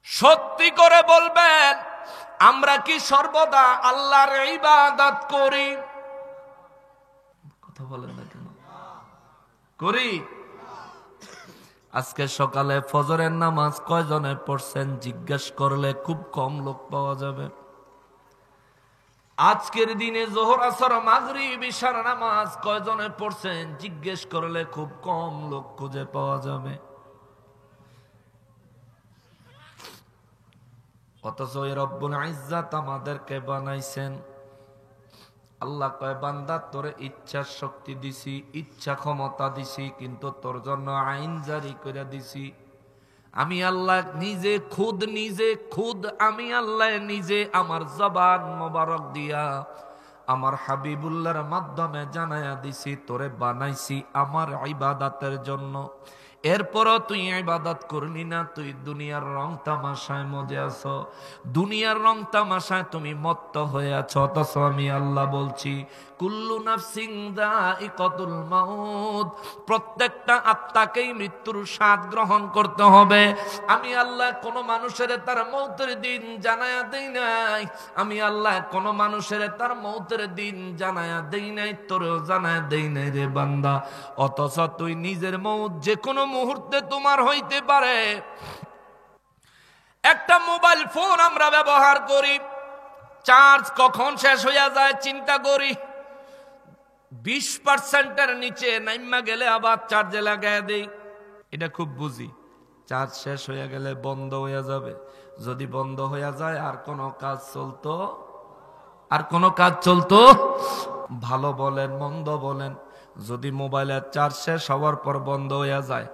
S1: সত্যি করে বলবেন, আমরা কি সর্বদা আল্লাহর ইবাদত করি? কথা বলেন না কেন? করি? আজকে সকালে ফজরের নামাজ কয়জনে পড়ছেন জিজ্ঞেস করলে খুব কম লোক পাওয়া যাবে। আজকের দিনে যোহর আসর মাগরিব ইশার নামাজ কয়জনে পড়ছেন জিজ্ঞেস করলে খুব কম লোক খুঁজে পাওয়া যাবে। অথচ রব্বুল ইজ্জাত আমাদেরকে বানাইছেন। আল্লাহ কয় বান্দা তোরে ইচ্ছার শক্তি দিছি, ইচ্ছা ক্ষমতা দিছি, কিন্তু তোর জন্য আইন জারি করে দিছি। আমি আল্লাহ নিজে খুদ আমি আল্লাহ নিজে আমার জবান মোবারক দিয়া আমার হাবিবুল্লাহর মাধ্যমে জানায়া দিছি তোরে বানাইছি আমার ইবাদতের জন্য। এরপরও তুই ইবাদত করলি না, তুই দুনিয়ার রং তামাশায় মজে আছো, দুনিয়ার রং তামাশায় তুমি মত্ত হয়ে আছো। অথচ আমি আল্লাহ বলছি কুল্লু নাফসিন যায়িকাতুল মাউত, প্রত্যেকটা আত্মাকেই মৃত্যুর স্বাদ গ্রহণ করতে হবে। আমি আল্লাহ কোন মানুষের তার মৌতের দিন জানায়া দেই নাই, আমি আল্লাহ কোন মানুষের তার মৌতের দিন জানায়া দেই নাই, তোরেও জানায়া দেই নাই রে বান্দা। অথচ তুই নিজের মৌত যে কোনো মুহূর্তে তোমার হইতে পারে। একটা মোবাইল ফোন আমরা ব্যবহার করি, চার্জ কখন শেষ হইয়া যায় চিন্তা করি। 20%-এর নিচে নাইমা গেলে আবার চার্জে লাগায় দেই, এটা খুব বুঝি। চার্জ শেষ হইয়া গেলে বন্ধ হইয়া যাবে, যদি বন্ধ হইয়া যায় আর কোনো কাজ চলতো ভালো বলেন মন্দ বলেন, যদি মোবাইলের চার্জ শেষ হওয়ার পর বন্ধ হইয়া যায়,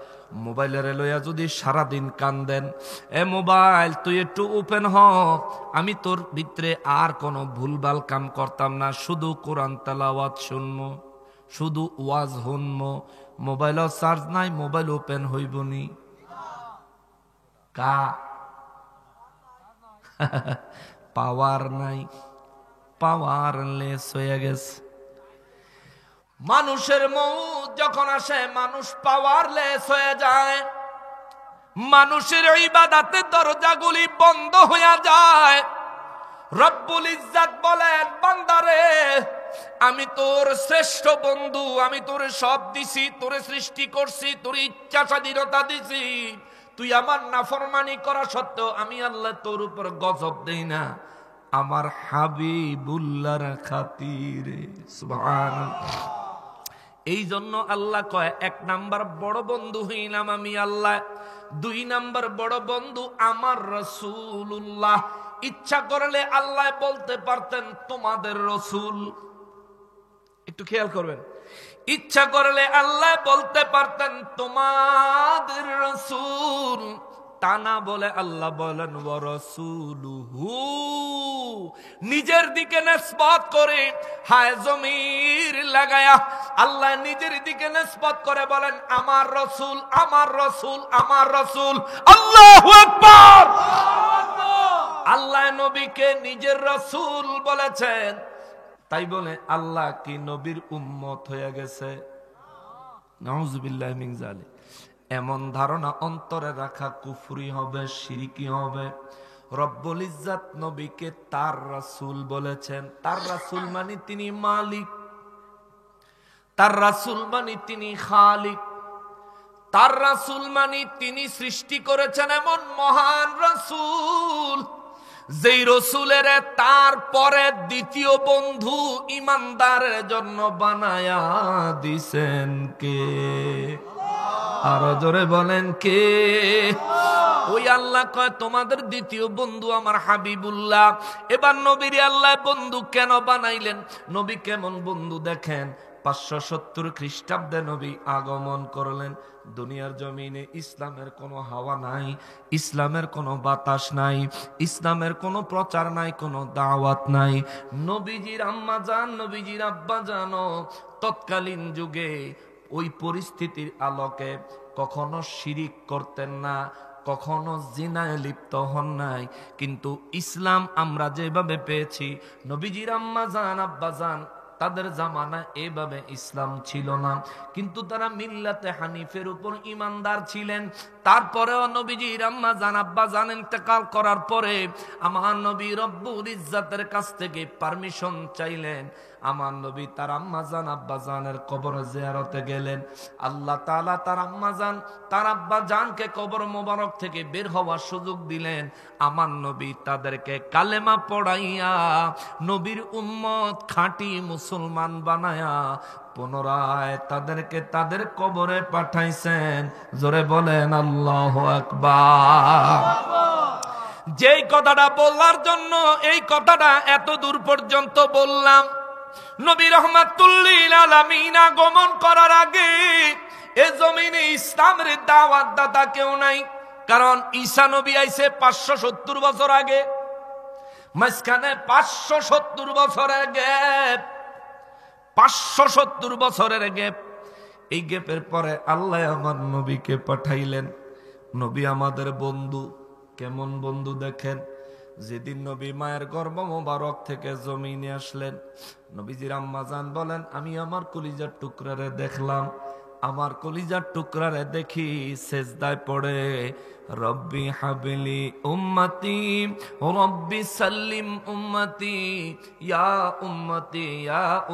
S1: মোবাইলের লইয়া যদি সারাদিন কান্দেন, এ মোবাইল তুই একটু ওপেন হ, আমি তোর ভিতরে আর কোনো ভুলভাল কাম করতাম না, শুধু কোরআন তেলাওয়াত শুনবো, শুধু ওয়াজ শুনবো। মোবাইলও চার্জ নাই, মোবাইল ওপেন হইবনি কা পাওয়ার নাই, পাওয়ার লেস হয়ে গেছে। মানুষের মৌত যখন আসে মানুষ পাওয়ারলেস হয়ে যায়, মানুষের ইবাদতের দরজাগুলি বন্ধ হয়ে যায়। রব্বুল ইজ্জাত বলেন বান্দারে আমি তোর শ্রেষ্ঠ বন্ধু, আমি তোরে সব দিছি, তোরে সৃষ্টি করছি, তোর ইচ্ছা স্বাধীনতা দিছি, তুই আমার নাফরমানি করা সত্ত্বেও আমি আল্লাহ তোর উপর গজব দেই না আমার হাবিবুল্লাহর খাতিরে। সুবহানাল্লাহ। এই জন্য আল্লাহ কয় 1 নাম্বার বড় বন্ধু হইলাম আমি আল্লাহ, 2 নাম্বার বড় বন্ধু আমার রাসূলুল্লাহ। ইচ্ছা করলে আল্লাহ বলতে পারতেন তোমাদের রাসূল, একটু খেয়াল করবেন, ইচ্ছা করলে আল্লাহ বলতে পারতেন তোমাদের রাসূল, তা না বলে আল্লাহ বলেন ওয়া রাসূলুহু, নিজের দিকে নিসবত করে হায় জমির লাগায়া আল্লাহ নিজের দিকে নিসবত করে বলেন আমার রাসূল, আমার রাসূল, আমার রাসূল। আল্লাহু আকবার। আল্লাহ নবীকে নিজের রাসূল বলেছেন, তাই বলে আল্লাহ কি নবীর উম্মত হয়ে গেছে? নাউযুবিল্লাহি মিন যালিক। এমন ধারণা অন্তরে রাখা কুফরি হবে, শিরকি হবে। রব্বুল ইজ্জাত নবীকে তার রাসূল বলেছেন। তার রাসূল মানে তিনি মালিক, তার রাসূল মানে তিনি খালিক, তার রাসূল মানে তিনি সৃষ্টি করেছেন এমন মহান রাসূল, যেই রাসূলের তারপরে দ্বিতীয় বন্ধু ইমানদারের জন্য বানায়া দিছেন কে? আরো জোরে বলেন কে? ওই আল্লাহ কয় তোমাদের দ্বিতীয় বন্ধু আমার হাবিবুল্লাহ। এবার নবীর আল্লাহ বন্ধু কেন বানাইলেন? নবী কেমন বন্ধু দেখেন। 570 খ্রিস্টাব্দে নবী আগমন করলেন দুনিয়ার জমিনে। ইসলামের কোনো হাওয়া নাই, ইসলামের কোনো বাতাস নাই, ইসলামের কোনো প্রচার নাই, কোনো দাওয়াত নাই। নবীজির আম্মা জান, নবীজির আব্বা জানো তৎকালীন যুগে ওই পরিস্থিতির আলোকে কখনো শিরিক করতেন না, কখনো জিনায় লিপ্ত হন নাই। কিন্তু ইসলাম আমরা যেভাবে পেয়েছি, নবীজির আম্মা জান আব্বা জান তাদের জামানায় এভাবে ইসলাম ছিল না, কিন্তু তারা মিল্লাতে হানিফের উপর ইমানদার ছিলেন। তারপরেও নবীজির আম্মা জান আব্বা জান ইন্তেকাল করার পরে আমার নবী রব্বুল ইজ্জাতের কাছ থেকে পারমিশন চাইলেন, আমার নবী তার আম্মাজান আব্বাজানের কবর জিয়ারতে গেলেন। আল্লাহ তাআলা তার আম্মাজান তার আব্বাজানকে কবর মোবারক থেকে বের হওয়ার সুযোগ দিলেন। আমার নবী তাদেরকে কালেমা পড়াইয়া নবীর উম্মত খাঁটি মুসলমান বানায়া পুনরায় তাদেরকে তাদের কবরে পাঠাইছেন। জোরে বলেন আল্লাহু আকবার। যেই কথাটা বলার জন্য এই কথাটা এত দূর পর্যন্ত বললাম, নবী রাহমাতুল্লিল আলামিন আগমন করার আগে এ জমিনে ইসলামের দাওয়াত দাতা কেউ নাই। কারণ ঈসা নবী আইছে 570 বছর আগে, মাঝখানে 570 বছরের গ্যাপ, 570 বছরের গ্যাপ। এই গ্যাপের পরে আল্লাহ আমার নবীকে পাঠাইলেন। নবী আমাদের বন্ধু। কেমন বন্ধু দেখেন, যেদিন নবী মায়ের গর্ভ মোবারক থেকে জমিনে আসলেন, নবীজির আম্মাজান বলেন, আমি আমার কলিজার টুকরারে দেখলাম। আমার কলিজার টুকরারে দেখি সেজদায় পড়ে রব্বি হাবিলি উম্মতি রব্বি সাল্লিম উম্মতি ইয়া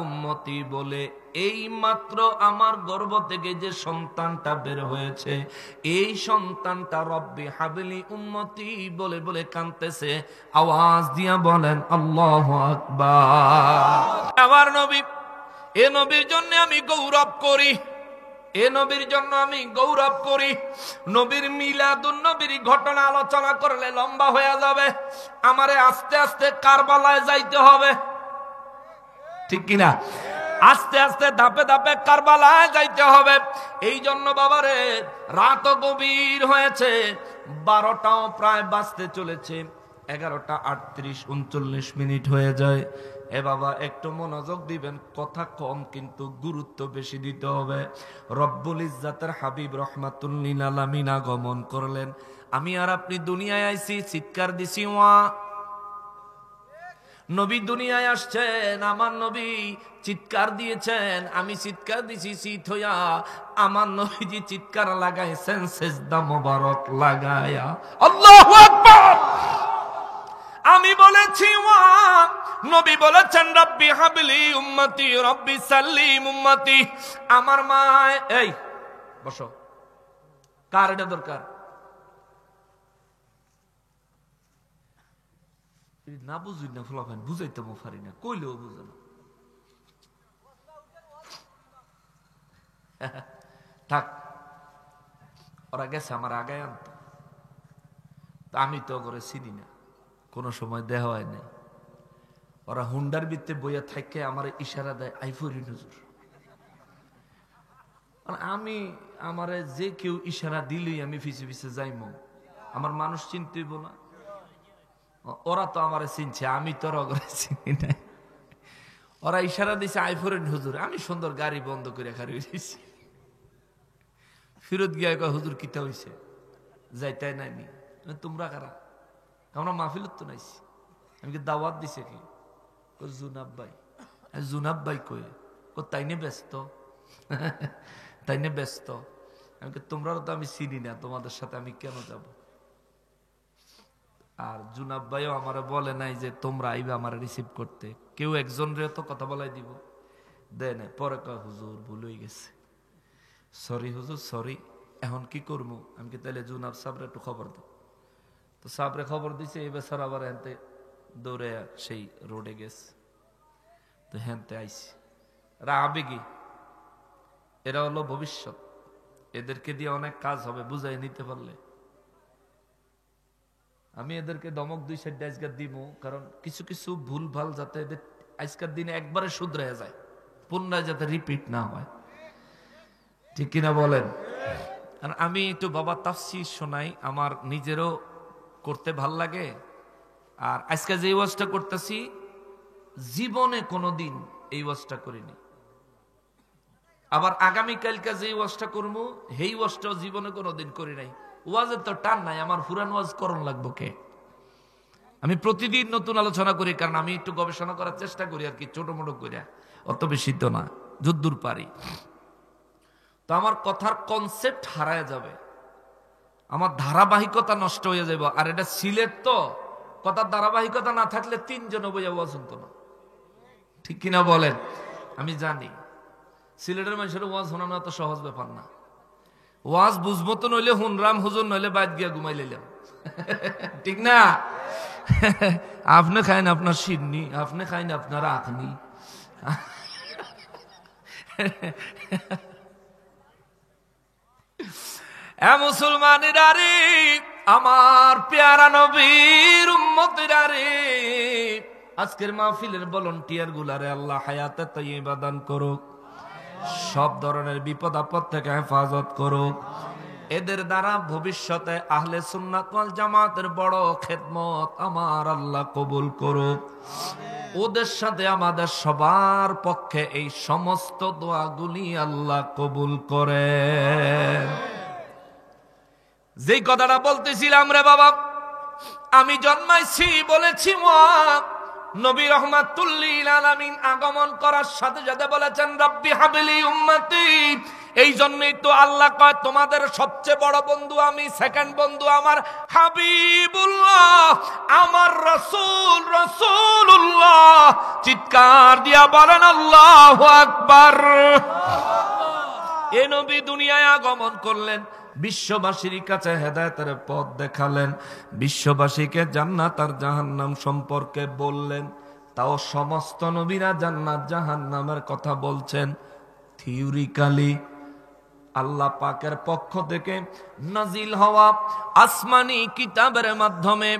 S1: উম্মতি বলে এই মাত্র আমার গর্ভ থেকে যে সন্তানটা বের হয়েছে, এই সন্তানটা রব্বি হাবিলি উম্মতি বলে বলে কাঁদতেছে। আওয়াজ দিয়া বলেন আল্লাহু আকবার। আমার নবী, এ নবীর জন্য আমি গৌরব করি, এ নবীর জন্য আমি গৌরব করি। নবীর মিলাদুন নবীর ঘটনা আলোচনা করলে লম্বা হয়ে যাবে। আমারে আস্তে আস্তে কারবালায় যাইতে হবে, ঠিক কিনা? আস্তে আস্তে ধাপে ধাপে কারবালায় যাইতে হবে। এই জন্য বাবারে রাত গভীর হয়েছে, 12টাও প্রায় বাজতে চলেছে, 11টা 38 39 মিনিট হয়ে যায়। এ বাবা একটু মনোযোগ দিবেন, কথা কম কিন্তু গুরুত্ব বেশি দিতে হবে। রব্বুল ইজ্জাতের হাবিব রহমাতুল্লিল আলামিন আগমন করলেন। আমি আর আপনি দুনিয়ায় আইছি, চিৎকার দিছি ওয়া। নবী দুনিয়ায় আসছেন, আমার নবী চিৎকার দিয়েছেন, আমি চিৎকার দিছি শীত হইয়া। আমার নবীজি চিৎকার লাগাইছেন সেজদা মোবারক লাগায়া। আল্লাহু আকবার। আমি বলেছি ওয়া, নবী বলেছেন রব্বি হাবলি উম্মতি রব্বি সাল্লিম উম্মতি। আমার মা, এই বসো, কার এটা দরকার? না বুঝুই না ফলাফেন, বুঝাইতে পারি না, কইলেও বুঝে না। থাক, ওরা গেছে আমার আগায় আনতে, আমি তো করে চিনি না, কোন সময় দেহ হয় নাই। ওরা হুন্ডার ভিত্তে বইয়া থাকে আমার ইশারা দেয় আইফুরি হুজুর। আমি আমারে যে কেউ ইশারা দিলেই আমি পিছে পিছে যাইমু, আমার মানুষ চিনতেইব না। ওরা তো আমারে চিনছে, আমি তো ওরা করে চিনি নাই। ওরা ইশারা দিছে আইফুরেন হুজুর, আমি সুন্দর গাড়ি বন্ধ করে খারি হয়েছি। ফিরত গিয়া কয় হুজুর কিতা হইছে, যাইতাই নাইনি। তোমরা কারা? আমরা মাহফিলত তো নাইছি। আমি দাওয়াত দিছে কি? জুনাব ভাই। জুনাব ভাই কয়ে তাইনে ব্যস্ত, তাইনে ব্যস্ত। আমি তোমরাও তো আমি চিনি না, তোমাদের সাথে আমি কেন যাব? আর জুনাব ভাইও আমার বলে নাই যে তোমরা আইবে আমার রিসিভ করতে। কেউ একজন রে তো কথা বলাই দিব, দেয় না। পরে কয় হুজুর ভুল হয়ে গেছে, সরি হুজুর সরি। এখন কি করবো? আমি কি তাইলে জুনাব সাহেবরে একটু খবর দাও। তো সাহেবরে খবর দিছে, এই বছর আবার হেনতে দৌড়ে সেই রোডে গেছে। তো হেনতে আইসি, এরা আবেগী, এরা হলো ভবিষ্যৎ। এদেরকে দিয়ে অনেক কাজ হবে বুঝাই নিতে পারলে। আমি এদেরকে দমক 2 সাইড আজকার দিব, কারণ কিছু কিছু ভুল ভাল যাতে এদের আজকার দিনে একবারে শুধরে যায়, পুনরায় যাতে রিপিট না হয়, ঠিক কিনা বলেন? আর আমি একটু বাবা তাফসীর শোনাই, আমার নিজেরও করতে ভাল লাগে। আর আজকে যে ওয়াজটা করতেছি জীবনে কোনোদিন এই ওয়াজটা করিনি। আবার আগামীকালকে যে ওয়াজটা করবো সেই ওয়াজটাও জীবনে কোনোদিন করি নাই। ওয়াজের তো টান নাই, আমার পুরান ওয়াজ করণ লাগবো কে? আমি প্রতিদিন নতুন আলোচনা করি, কারণ আমি একটু গবেষণা করার চেষ্টা করি আর কি, ছোট মোটো করিয়া, অত বেশি তো না, যদ্দূর পারি। তো আমার কথার কনসেপ্ট হারায় যাবে, আমার ধারাবাহিকতা নষ্ট হয়ে যাবে। আর এটা সিলেট তো, কথার ধারাবাহিকতা না থাকলে 3 জন বইয়া ওয়াজ শুনতো না। ঠিক কিনা বলেন? আমি জানি সিলেটের মানুষের ওয়াজ শোনানো এত সহজ ব্যাপার না। ওয়াজ বুঝবো তো নইলে হুনরাম হুজুর, নইলে বাইত গিয়া ঘুমাই লইলাম। ঠিক না? আপনি খাইন আপনার সিন্নি, আপনি খাইন আপনার আখনি। মুসলমানেরা রে, আমার পেয়ারা নবীর উম্মতেরা রে, আজকের মাহফিলের ভলান্টিয়ার গুলারে আল্লাহ হায়াতে তাইয়্যিবা দান করুক, সব ধরনের বিপদ আপদ থেকে হেফাজত করুক। এদের দ্বারা ভবিষ্যতে আহলে সুন্নাত ওয়াল জামাতের বড় খেদমত আমার আল্লাহ কবুল করুক। ওদের সাথে আমাদের সবার পক্ষে এই সমস্ত দোয়াগুলি আল্লাহ কবুল করে। যেই কথাটা বলতেছিলাম রে বাবা, আমি জন্মাইছি বলেছি নবী রাহমাতুল লিল আলামিন আগমন করার সাথে সাথে বলেছেন রব্বি হাবলি উম্মতি। এই জন্যই তো আল্লাহ কয় তোমাদের সবচেয়ে বড় বন্ধু আমি, সেকেন্ড বন্ধু আমার হাবিবুল্লাহ, আমার রাসূল রাসূলুল্লাহ। চিৎকার দিয়া বলেন আল্লাহু আকবার। এই নবী দুনিয়ায় আগমন করলেন, বিশ্ববাসীর কাছে হেদায়েতের পথ দেখালেন, বিশ্ববাসীকে জান্নাত আর জাহান্নাম সম্পর্কে বললেন। তাও সমস্ত নবীরা জান্নাত জাহান্নামের কথা বলছেন। থিওরিক্যালি আল্লাহ পাকের পক্ষ থেকে নাজিল হওয়া আসমানি কিতাবের মাধ্যমে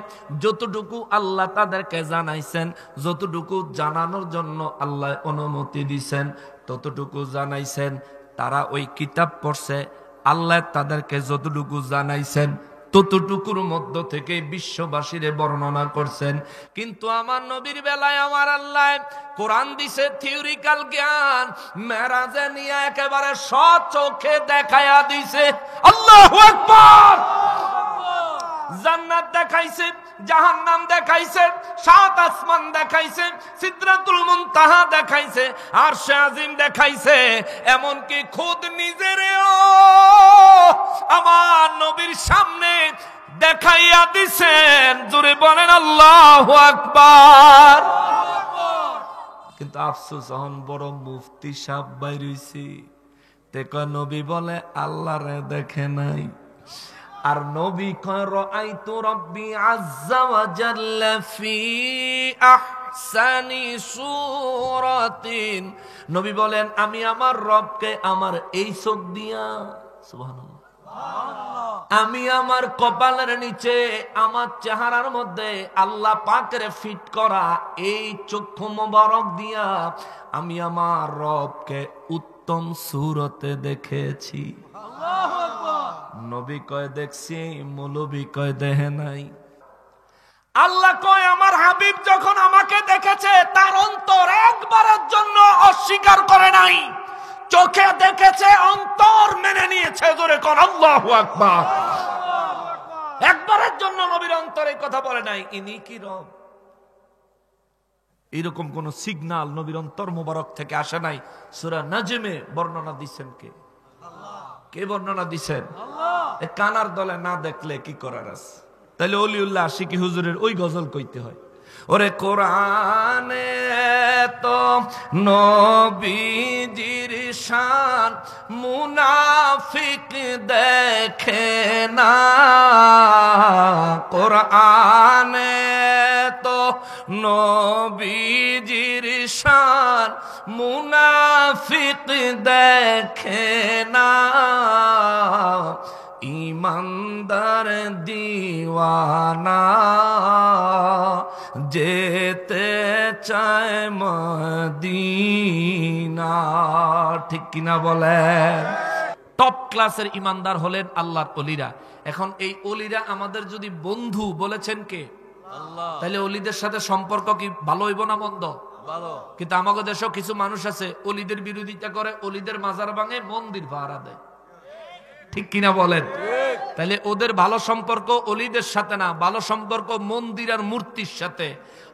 S1: যতটুকু আল্লাহ তাদেরকে জানাইছেন, যতটুকু জানানোর জন্য আল্লাহ অনুমতি দিয়েছেন, ততটুকু জানাইছেন। তারা ওই কিতাব পড়ছে, আল্লাহ তাদেরকে যতটুকু জানাইছেন ততটুকুর মধ্য থেকে বিশ্ববাসীরে বর্ণনা করছেন। কিন্তু আমার নবীর বেলায় আমার আল্লাহ কোরআন দিছে থিওরিক্যাল জ্ঞান, মেরাজে নিয়ে একেবারে সচক্ষে দেখায়া দিছে। আল্লাহু আকবার। জান্নাত দেখাইছে, জাহান্নাম দেখাইছে, সাত আসমান দেখাইছে, সিদরাতুল মুনতাহা দেখাইছে, আরশে আজিম দেখাইছে, এমনকি খুদ নিজেরেও আমার নবীর সামনে দেখাইয়া দিছেন। জোরে বলেন আল্লাহু আকবার। কিন্তু আফসোস, এখন বড় মুফতি সাহেব বাইর হইছে, তে কয় নবী বলে আল্লাহরে দেখে নাই। আর নবী কয় রাআইতু রাব্বি আযযা ওয়া জাল্লা ফি আহসানি সূরাতিন। নবী বলেন আমি আমার রবকে আমার এই চোখ দিয়া, সুবহানাল্লাহ, আমি আমার কপালের নিচে আমার চেহারার মধ্যে আল্লাহ পাকের ফিট করা এই চক্ষু মোবারক দিয়া আমি আমার রবকে উত্তম সূরতে দেখেছি। আল্লাহু আকবার। নবী কয় দেখছি, মৌলবী কয় দেখে নাই। আল্লাহ কয় আমার হাবিব যখন আমাকে দেখেছে তার অন্তর একবারের জন্য অস্বীকার করে নাই, চোখে দেখেছে, অন্তর মেনে নিয়েছে। জোরে কোন আল্লাহু আকবার। একবারের জন্য নবীর অন্তরে কথা বলে নাই ইনি কি রব। এরকম কোন সিগন্যাল নবীর অন্তর মোবারক থেকে আসে নাই। সূরা নাজমে বর্ণনা দিচ্ছেন কে? কে বর্ণনা দিচ্ছেন? কানার দলে না দেখলে কি করার আছে? তাহলে অলিউল্লাহ আশিকি হুজুরের ওই গজল কইতে হয়, ওরে কোরআনে তো নবীজির শান মুনাফিক দেখে না, কোরআনে তো নবীজির শান মুনাফিক দেখে না, ইমানদার দিওয়ানা যেতে চায় মদিনা। ঠিক কিনা বলেন? টপ ক্লাসের ইমানদার হলেন আল্লাহর ওলিরা। এখন এই ওলিরা আমাদের যদি বন্ধু বলেছেন কে? আল্লাহ। তাহলে ওলিদের সাথে সম্পর্ক কি ভালো হইব না মন্দ? ভালো। কিন্তু আমাদের দেশেও কিছু মানুষ আছে ওলিদের বিরোধিতা করে, ওলিদের মাজার ভাঙে, মন্দির ভাড়া দেয়। ঠিক কিনা বলেন? তাহলে ওদের ভালো সম্পর্ক ওলিদের সাথে না, ভালো সম্পর্ক মন্দির আর মূর্তির সাথে।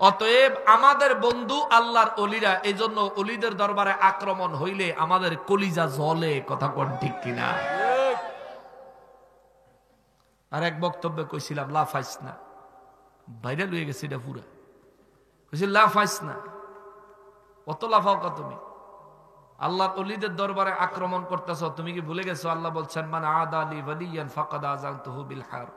S1: অতএব আমাদের বন্ধু আল্লাহর ওলিরা। এই জন্য ওলিদের দরবারে আক্রমণ হইলে আমাদের কলিজা জ্বলে। কথা কোন ঠিক কিনা? আর এক বক্তব্যে কইছিলাম লাফাইস না, ভাইরাল হয়ে গেছে এটা পুরা। কইছি লাফাইস না, অত লাফাও কা তুমি? আল্লাহর ওলিদের দরবারে আক্রমণ করতেছ, তুমি কি ভুলে গেছো আল্লাহ বলছেন মান আদা লি ওয়ালিয়ান ফাকাদ আযানতুহু বিল হারব।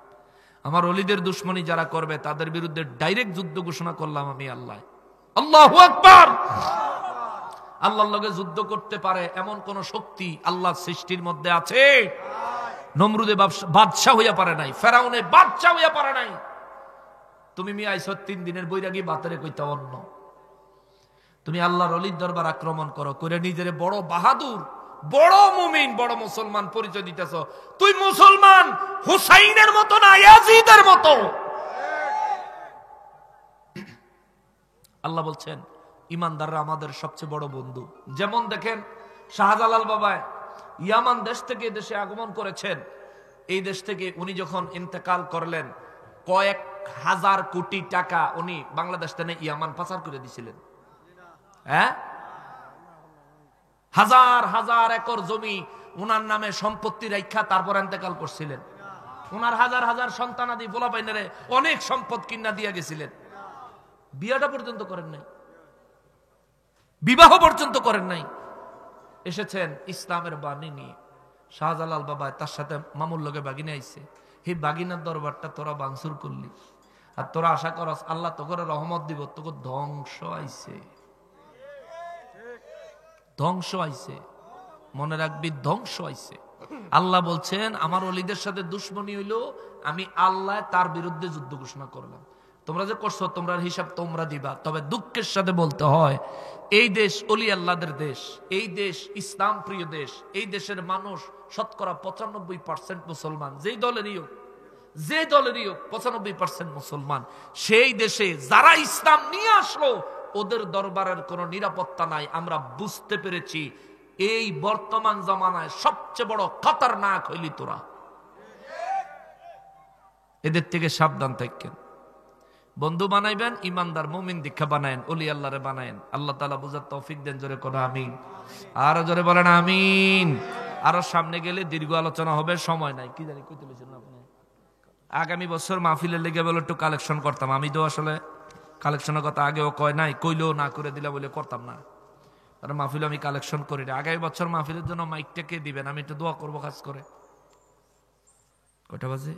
S1: আমার ওলিদের দুশমনী যারা করবে তাদের বিরুদ্ধে ডাইরেক্ট যুদ্ধ ঘোষণা করলাম আমি আল্লাহ। আল্লাহু আকবার। আল্লাহর লগে যুদ্ধ করতে পারে এমন কোন শক্তি আল্লাহর সৃষ্টির মধ্যে আছে? নমরুদে বাদশা হইয়া পারে নাই, ফেরাউনে বাদশা হইয়া পারে নাই। তুমি মি আইছো 3 দিনের বৈরাগী বাতারে কইতা অন্য। তুমি আল্লাহর ওলির দরবার আক্রমণ করো, করে নিজের বড় বাহাদুর, বড় মুমিন, বড় মুসলমান পরিচয় দিতেছ। তুই মুসলমান হুসাইনের মতো না, ইয়াজিদের মতো। আল্লাহ বলছেন ইমানদাররা আমাদের সবচেয়ে বড় বন্ধু। যেমন দেখেন শাহজালাল বাবা ইয়ামান দেশ থেকে দেশে আগমন করেছেন। এই দেশ থেকে উনি যখন ইন্তেকাল করলেন, কয়েক হাজার কোটি টাকা উনি বাংলাদেশ থেকে ইয়ামান পাচার করে দিয়েছিলেন। হ্যাঁ, হাজার হাজার একর জমি উনার নামে সম্পত্তি রাখা তারপর ইন্তেকাল করছিলেন। উনার হাজার হাজার সন্তানাদি পোলাপাইনেরে অনেক সম্পদ কিনা দিয়ে গেছিলেন। বিয়াটা পর্যন্ত করেন নাই, বিবাহ পর্যন্ত করেন নাই। এসেছেন ইসলামের বাণী নিয়ে। শাহজালাল বাবা তার সাথে মামুর লগে বাগিনা আইছে। এই বাগিনার দরবারটা তোরা বাংসুর করলি, আর তোরা আশা করস আল্লাহ তোকে রহমত দিব। তোকে ধ্বংস আইছে, ধ্বংস আইছে, মনে রাখবি ধ্বংস আইছে। আল্লাহ বলছেন আমার ওলিদের সাথে দুশ্মনী হইল, আমি আল্লাহ তার বিরুদ্ধে যুদ্ধ ঘোষণা করলাম। তোমরা যে করছো তোমরা হিসাব তোমরা দিবা। তবে দুঃখের সাথে বলতে হয় এই দেশ ওলি আল্লাহদের দেশ, এই দেশ ইসলাম প্রিয় দেশ। এই দেশের মানুষ শতকরা 95% মুসলমান। যেই দলেরই হোক, যে দলেরই হোক 95% মুসলমান। সেই দেশে যারা ইসলাম নিয়ে আসলো ওদের দরবারের কোনো নিরাপত্তা নাই। আমরা বুঝতে পেরেছি এই বর্তমান জামানায় সবচেয়ে বড় খতরনাক হইলি তোরা। এদের থেকে সাবধান থাকেন। বন্ধু বানাইবেন, ইমানদার মুমিন দীক্ষা বানায়েন, ওলি আল্লাহরে বানায়েন। আল্লাহ তাআলা বুঝার তৌফিক দেন। জোরে করো আমিন। আরো জোরে বলেন আমিন। আরো সামনে গেলে দীর্ঘ আলোচনা হবে, সময় নাই। কি জানি কইতে বলেছেন আপনি? আগামী বছর মাহফিলের লেগে বলে একটু কালেকশন করতাম। আমি তো আসলে কালেকশনের কথা আগেও কয় নাই, কইলেও না করে দিলা বলে করতাম না। আর মাহফিল আমি কালেকশন করি না। আগামী বছর মাহফিলের জন্য মাইকটা কে দিবেন? আমি একটু দোয়া করবো খাস করে। কয়টা বাজে?